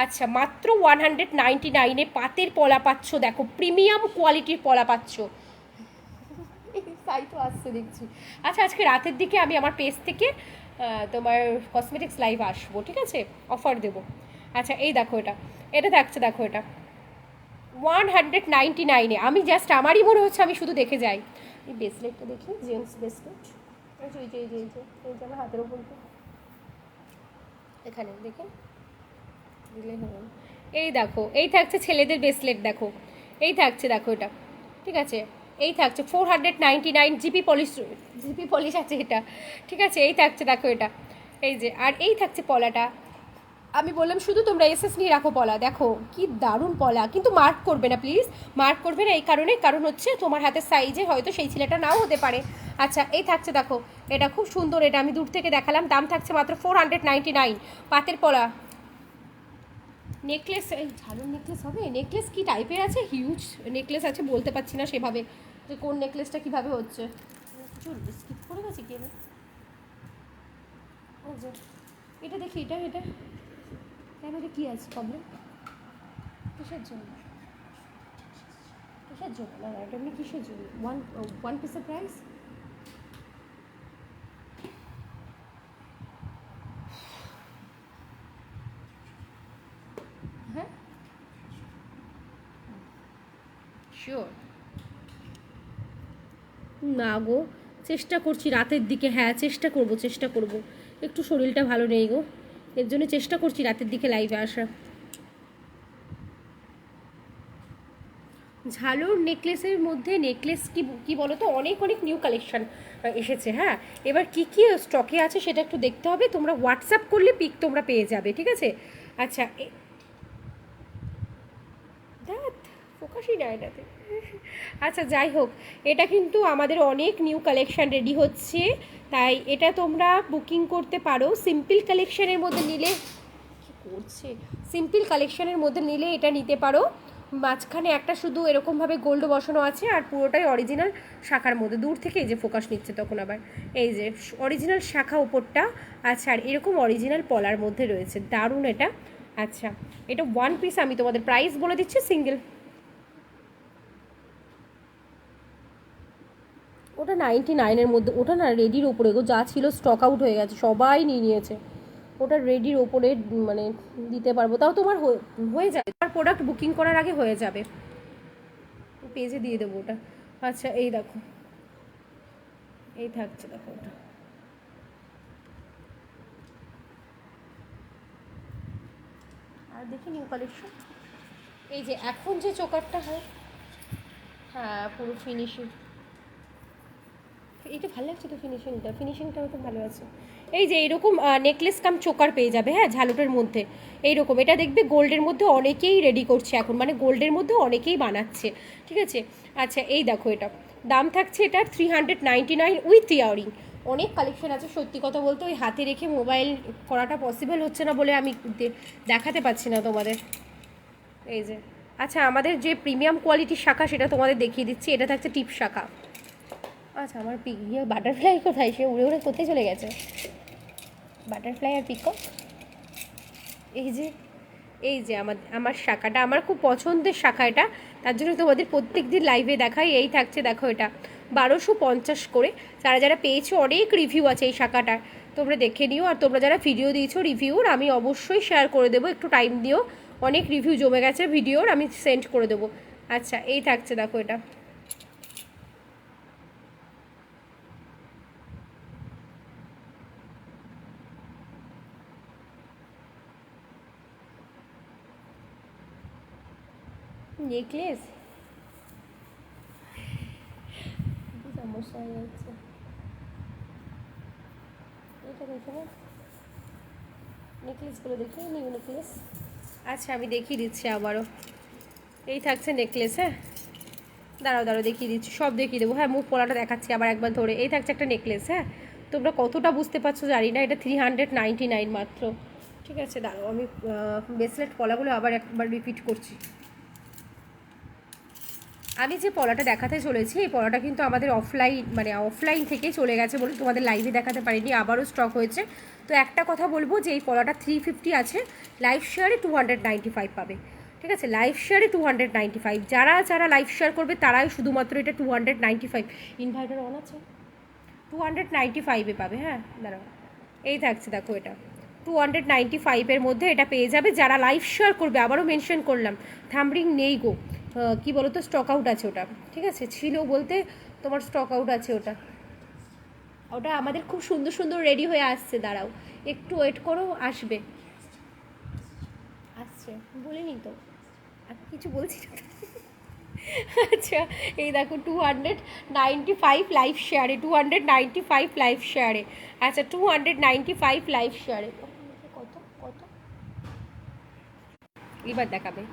আচ্ছা মাত্র 199-এ পাতের পলা পাচ্ছ, দেখো প্রিমিয়াম কোয়ালিটির পলা পাচ্ছ। তাই তো আসছে দেখছি। আচ্ছা আজকে রাতের দিকে আমি আমার পেজ থেকে তোমার কসমেটিক্স লাইভ আসবো, ঠিক আছে, অফার দেবো। আচ্ছা এই দেখো এটা থাকছে, দেখো এটা 199-এ। আমি জাস্ট আমারই মনে হচ্ছে আমি শুধু দেখে যাই। এই ব্রেসলেটটা দেখি, জেন্টস ব্রেসলেট, এই যে আমার হাতের ওপর এখানে দেখে দিলে হবে। এই দেখো এই থাকছে ছেলেদের ব্রেসলেট, দেখো এই থাকছে, দেখো এটা, ঠিক আছে। এই থাকছে 499, জিপি পলিশ আছে এটা, ঠিক আছে। এই থাকছে দেখো এটা, এই যে। আর এই থাকছে পলাটা, আমি বললাম শুধু তোমরা এসএস নিয়ে রাখো পলা, দেখো কি দারুণ পলা। কিন্তু মার্ক করবে না প্লিজ, মার্ক করবে না এই কারণ হচ্ছে তোমার হাতের সাইজে হয়তো সেই ছেলেটা নাও হতে পারে। আচ্ছা এই থাকছে দেখো, এটা খুব সুন্দর, এটা আমি দূর থেকে দেখালাম। দাম থাকছে মাত্র 499, পাতের পলা। নেকলেস, এই ঝাড়ুর নেকলেস হবে, নেকলেস কি টাইপের আছে, হিউজ নেকলেস আছে, বলতে পারছি না সেভাবে যে কোন নেকলেসটা কীভাবে হচ্ছে। কিছু স্কিপ করে গেছি কি আমি, এটা দেখি, এটা কেন, এটা কী আছে প্রবলেম, কিসের জন্য না এটা এমনি কিসের জন্য, ওয়ান পিসের প্রাইস। হ্যাঁ শিওর না গো, চেষ্টা করছি রাতের দিকে, হ্যাঁ চেষ্টা করব। একটু শরীরটা ভালো নেই গো, এর জন্য চেষ্টা করছি রাতের দিকে লাইভে আসা। ঝালুর নেকলেসের মধ্যে নেকলেস কি বলো তো, অনেক নিউ কালেকশান এসেছে। হ্যাঁ এবার কি স্টকে আছে সেটা একটু দেখতে হবে, তোমরা হোয়াটসঅ্যাপ করলে পিক তোমরা পেয়ে যাবে, ঠিক আছে। আচ্ছা ফোকাসই না এটাতে। আচ্ছা যাই হোক, এটা কিন্তু আমাদের অনেক নিউ কালেকশান রেডি হচ্ছে, তাই এটা তোমরা বুকিং করতে পারো। সিম্পল কালেকশানের মধ্যে নিলে এটা নিতে পারো। মাঝখানে একটা শুধু এরকমভাবে গোল্ড বসানো আছে, আর পুরোটাই অরিজিনাল শাখার মধ্যে। দূর থেকে এই যে ফোকাস নিচ্ছে তখন আবার, এই যে অরিজিনাল শাখা ওপরটা। আচ্ছা আর এরকম অরিজিনাল পলার মধ্যে রয়েছে, দারুণ এটা। আচ্ছা এটা ওয়ান পিস, আমি তোমাদের প্রাইস বলে দিচ্ছি। সিঙ্গেল ওটা 99-এর মধ্যে, ওটা না রেডির ওপরে গো, যা ছিল স্টক আউট হয়ে গেছে, সবাই নিয়ে নিয়েছে। ওটা রেডির ওপরে মানে দিতে পারবো, তাও তোমার হয়ে যাবে, তোমার প্রোডাক্ট বুকিং করার আগে হয়ে যাবে, পেজে দিয়ে দেবো ওটা। আচ্ছা এই দেখো, এই থাকছে দেখো ওটা। আর দেখি নিউ কালেকশন, এই যে এখন যে চোকারটা হয়, হ্যাঁ পুরো ফিনিশিং, এটা ভালো লাগছে তো, ফিনিশিংটাও তো ভালো আছে। এই যে এইরকম নেকলেস কাম চোকার পেয়ে যাবে, হ্যাঁ ঝালুটের মধ্যে এইরকম। এটা দেখবে গোল্ডের মধ্যে অনেকেই রেডি করছে এখন, মানে গোল্ডের মধ্যে অনেকেই বানাচ্ছে, ঠিক আছে। আচ্ছা এই দেখো এটা দাম থাকছে এটার 399 উইথ ইয়ারিং। অনেক কালেকশন আছে, সত্যি কথা বলতে ওই হাতে রেখে মোবাইল করাটা পসিবল হচ্ছে না বলে আমি দেখাতে পাচ্ছি না তোমাদের। এই যে আচ্ছা, আমাদের যে প্রিমিয়াম কোয়ালিটির শাখা সেটা তোমাদের দেখিয়ে দিচ্ছি। এটা থাকছে টিপ শাখা। আচ্ছা, আমার বাটারফ্লাই কোথায়? সে উড়ে উড়ে কোথায় চলে গেছে? বাটারফ্লাই আর পিকক। এই যে আমার শাখাটা, আমার খুব পছন্দের শাখা এটা, তার জন্য তোমাদের প্রত্যেক দিন লাইভে দেখাই। এই থাকছে, দেখো এটা 1250 করে। যারা যারা পেয়েছো অনেক রিভিউ আছে এই শাখাটার, তোমরা দেখে নিও। আর তোমরা যারা ভিডিও দিয়েছো রিভিউর, আমি অবশ্যই শেয়ার করে দেবো, একটু টাইম দিও। অনেক রিভিউ জমে গেছে ভিডিওর, আমি সেন্ড করে দেবো। আচ্ছা, এই থাকছে, দেখো এটা নেকলেস। সমস্যা হয়ে যাচ্ছে, এটা দেখে না, নেকলেসগুলো দেখি, নিউ নেকলেস। আচ্ছা, আমি দেখিয়ে দিচ্ছি আবারও। এই থাকছে নেকলেস। হ্যাঁ, দাঁড়াও দেখিয়ে দিচ্ছি, সব দেখিয়ে দেবো। হ্যাঁ, মুখ পলাটা দেখাচ্ছি আবার একবার ধরে। এই থাকছে একটা নেকলেস। হ্যাঁ, তোমরা কতটা বুঝতে পারছো জানি না, এটা 399 মাত্র। ঠিক আছে, দাঁড়াও, আমি ব্রেসলেট পলাগুলো আবার একবার রিপিট করছি। আমি যে পলাটা দেখাতে চলেছি, এই পলাটা কিন্তু আমাদের অফলাইন থেকেই চলে গেছে বলে তোমাদের লাইভে দেখাতে পারিনি, আবারও স্টক হয়েছে। তো একটা কথা বলবো যে এই পলাটা 350 আছে, লাইভ শেয়ারে 295 পাবে। ঠিক আছে, লাইভ শেয়ারে 295। যারা যারা লাইভ শেয়ার করবে তারাই শুধুমাত্র এটা 295, ইনভার্টার অন আছে, 295-এ পাবে। হ্যাঁ, দাঁড়াও, এই থাকছে, দেখো এটা 295-এর মধ্যে এটা পেয়ে যাবে যারা লাইভ শেয়ার করবে। আবারও মেনশন করলাম, থাম্বরিং নেই গো, কী বলো তো, স্টক আউট আছে ওটা। ঠিক আছে, ছিল বলতে তোমার স্টক আউট আছে ওটা। ওটা আমাদের খুব সুন্দর সুন্দর রেডি হয়ে আসছে, দাঁড়াও একটু ওয়েট করো, আসবে, আসছে, বলিনি তো, আর কিছু বলছি না। আচ্ছা, এই দেখো 295 লাইভ শেয়ারে, 295 লাইভ শেয়ারে। আচ্ছা, 295 লাইভ শেয়ারে কত কত এবার দেখাবে।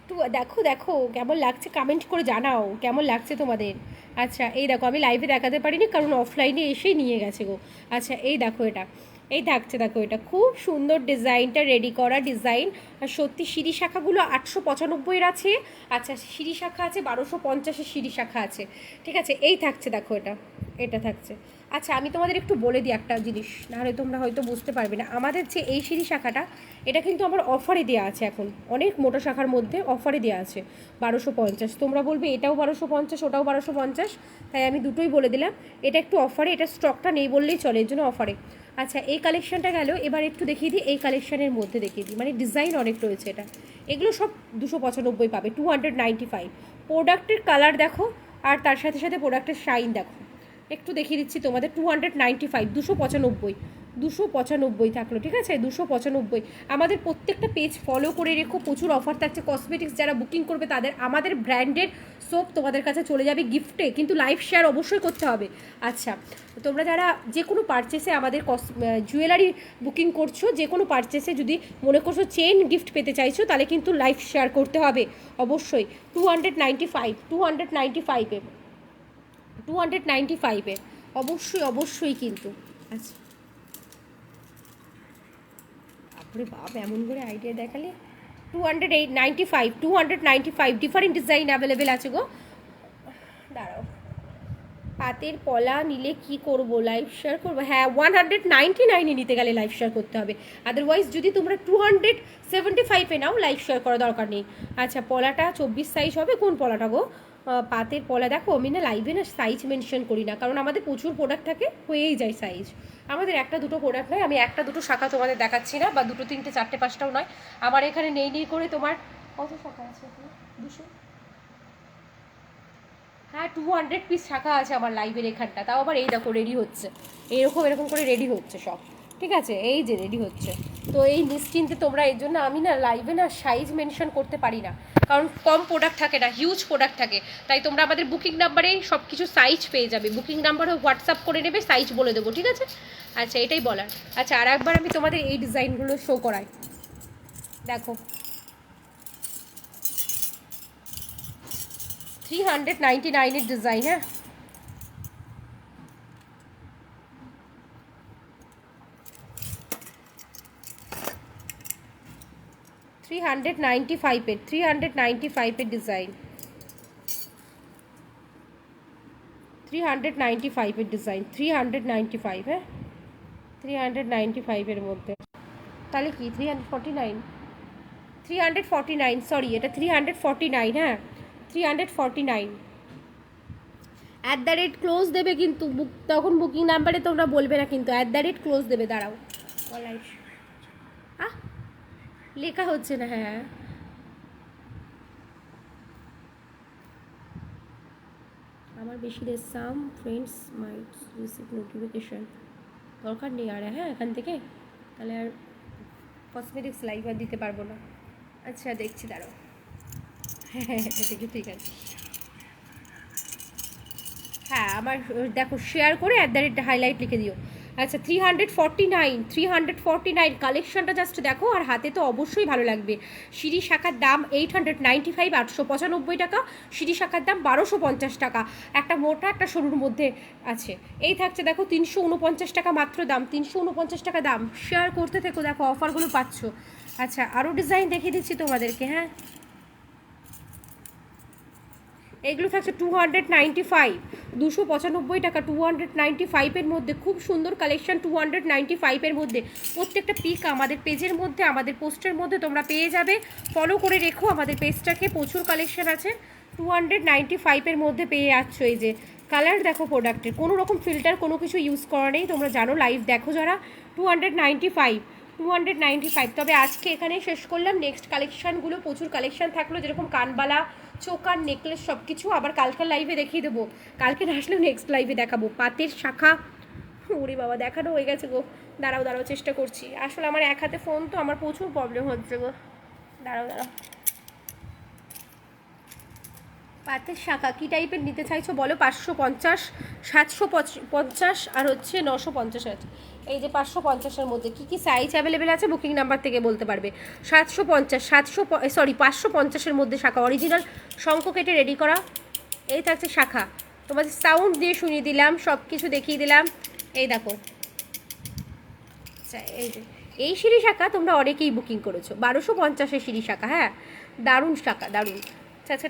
তো দেখো দেখো কেমন লাগছে, কমেন্ট করে জানাও কেমন লাগছে তোমাদের। আচ্ছা, এই দেখো, আমি লাইভে দেখাতে পারিনি কারণ অফলাইনে এসেই নিয়ে গেছে গো। আচ্ছা, এই দেখো এটা, এই থাকছে, দেখো এটা খুব সুন্দর ডিজাইনটা, রেডি করা ডিজাইন। আর সত্যি সিঁড়ি শাখাগুলো 895-এর আছে। আচ্ছা, সিঁড়ি শাখা আছে 1250-এর সিঁড়ি শাখা আছে। ঠিক আছে, এই থাকছে, দেখো এটা, এটা থাকছে। আচ্ছা, আমি তোমাদের একটু বলে দিই একটা জিনিস, নাহলে তোমরা হয়তো বুঝতে পারবে না। আমাদের যে এই সিঁড়ি শাখাটা, এটা কিন্তু আমার অফারে দেওয়া আছে, এখন অনেক মোটা শাখার মধ্যে অফারে দেওয়া আছে 1250। তোমরা বলবে এটাও 1250, ওটাও 1250, তাই আমি দুটোই বলে দিলাম। এটা একটু অফারে, এটা স্টকটা নেই বললেই চলে, এর জন্য অফারে। আচ্ছা, এই কালেকশানটা গেল, এবার একটু দেখিয়ে দিই এই কালেকশানের মধ্যে, দেখিয়ে দিই, মানে ডিজাইন অনেক রয়েছে। এটা এগুলো সব 295 পাবে, 295। প্রোডাক্টের কালার দেখো, আর তার সাথে সাথে প্রোডাক্টের শাইন দেখো। একটু দেখিয়ে দিচ্ছি তোমাদের, 295, 295 থাকলো। ঠিক আছে, 295। আমাদের প্রত্যেকটা পেজ ফলো করে রেখো, প্রচুর অফার থাকছে। কসমেটিক্স যারা বুকিং করবে তাদের আমাদের ব্র্যান্ডের সোপ তোমাদের কাছে চলে যাবে গিফটে, কিন্তু লাইভ শেয়ার অবশ্যই করতে হবে। আচ্ছা, তোমরা যারা যে কোনো পারচেসে আমাদের জুয়েলারি বুকিং করছো, যে কোনো পারচেসে যদি মনে করছো চেন গিফট পেতে চাইছো, তাহলে কিন্তু লাইভ শেয়ার করতে হবে অবশ্যই। 295-এ 295-এ অবশ্যই কিন্তু। আচ্ছা, তারপরে বাপ এমন করে আইডিয়া দেখালে। 295 ডিফারেন্ট ডিজাইন অ্যাভেলেবেল আছে গো। দাঁড়াও, হাতের পলা নিলে কি করব, লাইভ শেয়ার করবো? হ্যাঁ, 199-এ নিতে গেলে লাইভ শেয়ার করতে হবে, আদারওয়াইজ যদি তোমরা 275-এ নাও লাইভ শেয়ার করার দরকার নেই। আচ্ছা, পলাটা 24 সাইজ হবে। কোন পলাটা গো? পাতের পলা। দেখো, আমি না লাইভে না সাইজ মেনশন করি না, কারণ আমাদের প্রচুর প্রোডাক্ট থাকে, হয়েই যায় সাইজ। আমাদের একটা দুটো প্রোডাক্ট নয়, আমি একটা দুটো শাখা তোমাদের দেখাচ্ছি না, বা দুটো তিনটে চারটে পাঁচটাও নয়। আমার এখানে নেই করে তোমার কত শাখা আছে? 200। হ্যাঁ, 200 পিস শাখা আছে আমার লাইভের এখানটা, তাও আবার এই দেখো রেডি হচ্ছে, এরকম করে রেডি হচ্ছে সব। ঠিক আছে, এই যে রেডি হচ্ছে। তো এই নিশ্চিন্তে তোমরা, এর জন্য আমি না লাইভে না সাইজ মেনশন করতে পারি না, কারণ কম প্রোডাক্ট থাকে না, হিউজ প্রোডাক্ট থাকে। তাই তোমরা আমাদের বুকিং নাম্বারেই সব কিছু সাইজ পেয়ে যাবে, বুকিং নাম্বারে হোয়াটসঅ্যাপ করে নেবে, সাইজ বলে দেবো। ঠিক আছে, আচ্ছা, এটাই বলার। আচ্ছা, আর একবার আমি তোমাদের এই ডিজাইনগুলো শো করাই, দেখো। 399 ডিজাইন, হ্যাঁ 395 ডিজাইন, 395 ডিজাইন, 395, হ্যাঁ 395 মধ্যে। তাহলে কি 349, 349, সরি এটা 349, হ্যাঁ 349। ক্লোজ দেবে কিন্তু, তখন বুকিং নাম্বারে তোমরা বলবে না কিন্তু, ক্লোজ দেবে। দাঁড়াও, লেখা হচ্ছে না, হ্যাঁ আমার বেশি রে, সাম ফ্রেন্ডস মাইট রিসিভ নোটিফিকেশন, দরকার নেই আর, হ্যাঁ এখান থেকে তাহলে আর কসমেটিক্স লাইভ আর দিতে পারবো না। আচ্ছা দেখছি, দাঁড়াও, হ্যাঁ দেখি, ঠিক আছে, হ্যাঁ আমার দেখো শেয়ার করে হাইলাইট লিখে দিও। আচ্ছা 349 কালেকশনটা জাস্ট দেখো, আর হাতে তো অবশ্যই ভালো লাগবে। সিঁড়ি শাখার দাম 895, 895 টাকা। সিঁড়ি শাখার দাম 1250 টাকা। একটা মোটা একটা সরুর মধ্যে আছে। এই থাকছে দেখো 349 টাকা মাত্র দাম, 349 টাকা দাম। শেয়ার করতে থেকো, দেখো অফারগুলো পাচ্ছ। আচ্ছা আরও ডিজাইন দেখিয়ে দিচ্ছি তোমাদেরকে, হ্যাঁ এগুলো থাকছে 295, 295 টাকা, 295 মধ্যে খুব সুন্দর কালেকশন, 295 মধ্যে। প্রত্যেকটা পিক আমাদের পেজের মধ্যে, আমাদের পোস্টের মধ্যে তোমরা পেয়ে যাবে। ফলো করে রেখো আমাদের পেজটাকে, প্রচুর কালেকশন আছে। 295 মধ্যে পেয়ে যাচ্ছ। এই যে কালার দেখো প্রোডাক্টের, কোনো রকম ফিল্টার কোনো কিছু ইউজ করা নেই, তোমরা জানো লাইভ দেখো যারা। 295। তবে আজকে এখানেই শেষ করলাম। নেক্সট কালেকশানগুলো প্রচুর কালেকশান থাকলো, যেরকম কানবালা, চোকার, নেকলেস সব কিছু আবার কালকের লাইভে দেখিয়ে দেবো। কালকে না আসলেও নেক্সট লাইভে দেখাবো। পাতের শাখা, ওরে বাবা দেখানো হয়ে গেছে গো। দাঁড়াও চেষ্টা করছি, আসলে আমার এক হাতে ফোন তো, আমার প্রচুর প্রবলেম হচ্ছে গো। দাঁড়াও পাতের শাখা কী টাইপের নিতে চাইছো বলো? 550, 750 আর হচ্ছে 950 আছে। এই যে 550-এর মধ্যে কী কী সাইজ অ্যাভেলেবেল আছে বুকিং নাম্বার থেকে বলতে পারবে। 550-এর মধ্যে শাখা, অরিজিনাল শঙ্খ কেটে রেডি করা। এই থাকছে শাখা, তোমাদের সাউন্ড দিয়ে শুনিয়ে দিলাম, সব কিছু দেখিয়ে দিলাম। এই দেখো, আচ্ছা এই যে এই সিঁড়ি শাখা তোমরা অনেকেই বুকিং করেছো, 1250-এর সিঁড়ি শাখা, হ্যাঁ দারুণ শাখা, দারুণ। আচ্ছা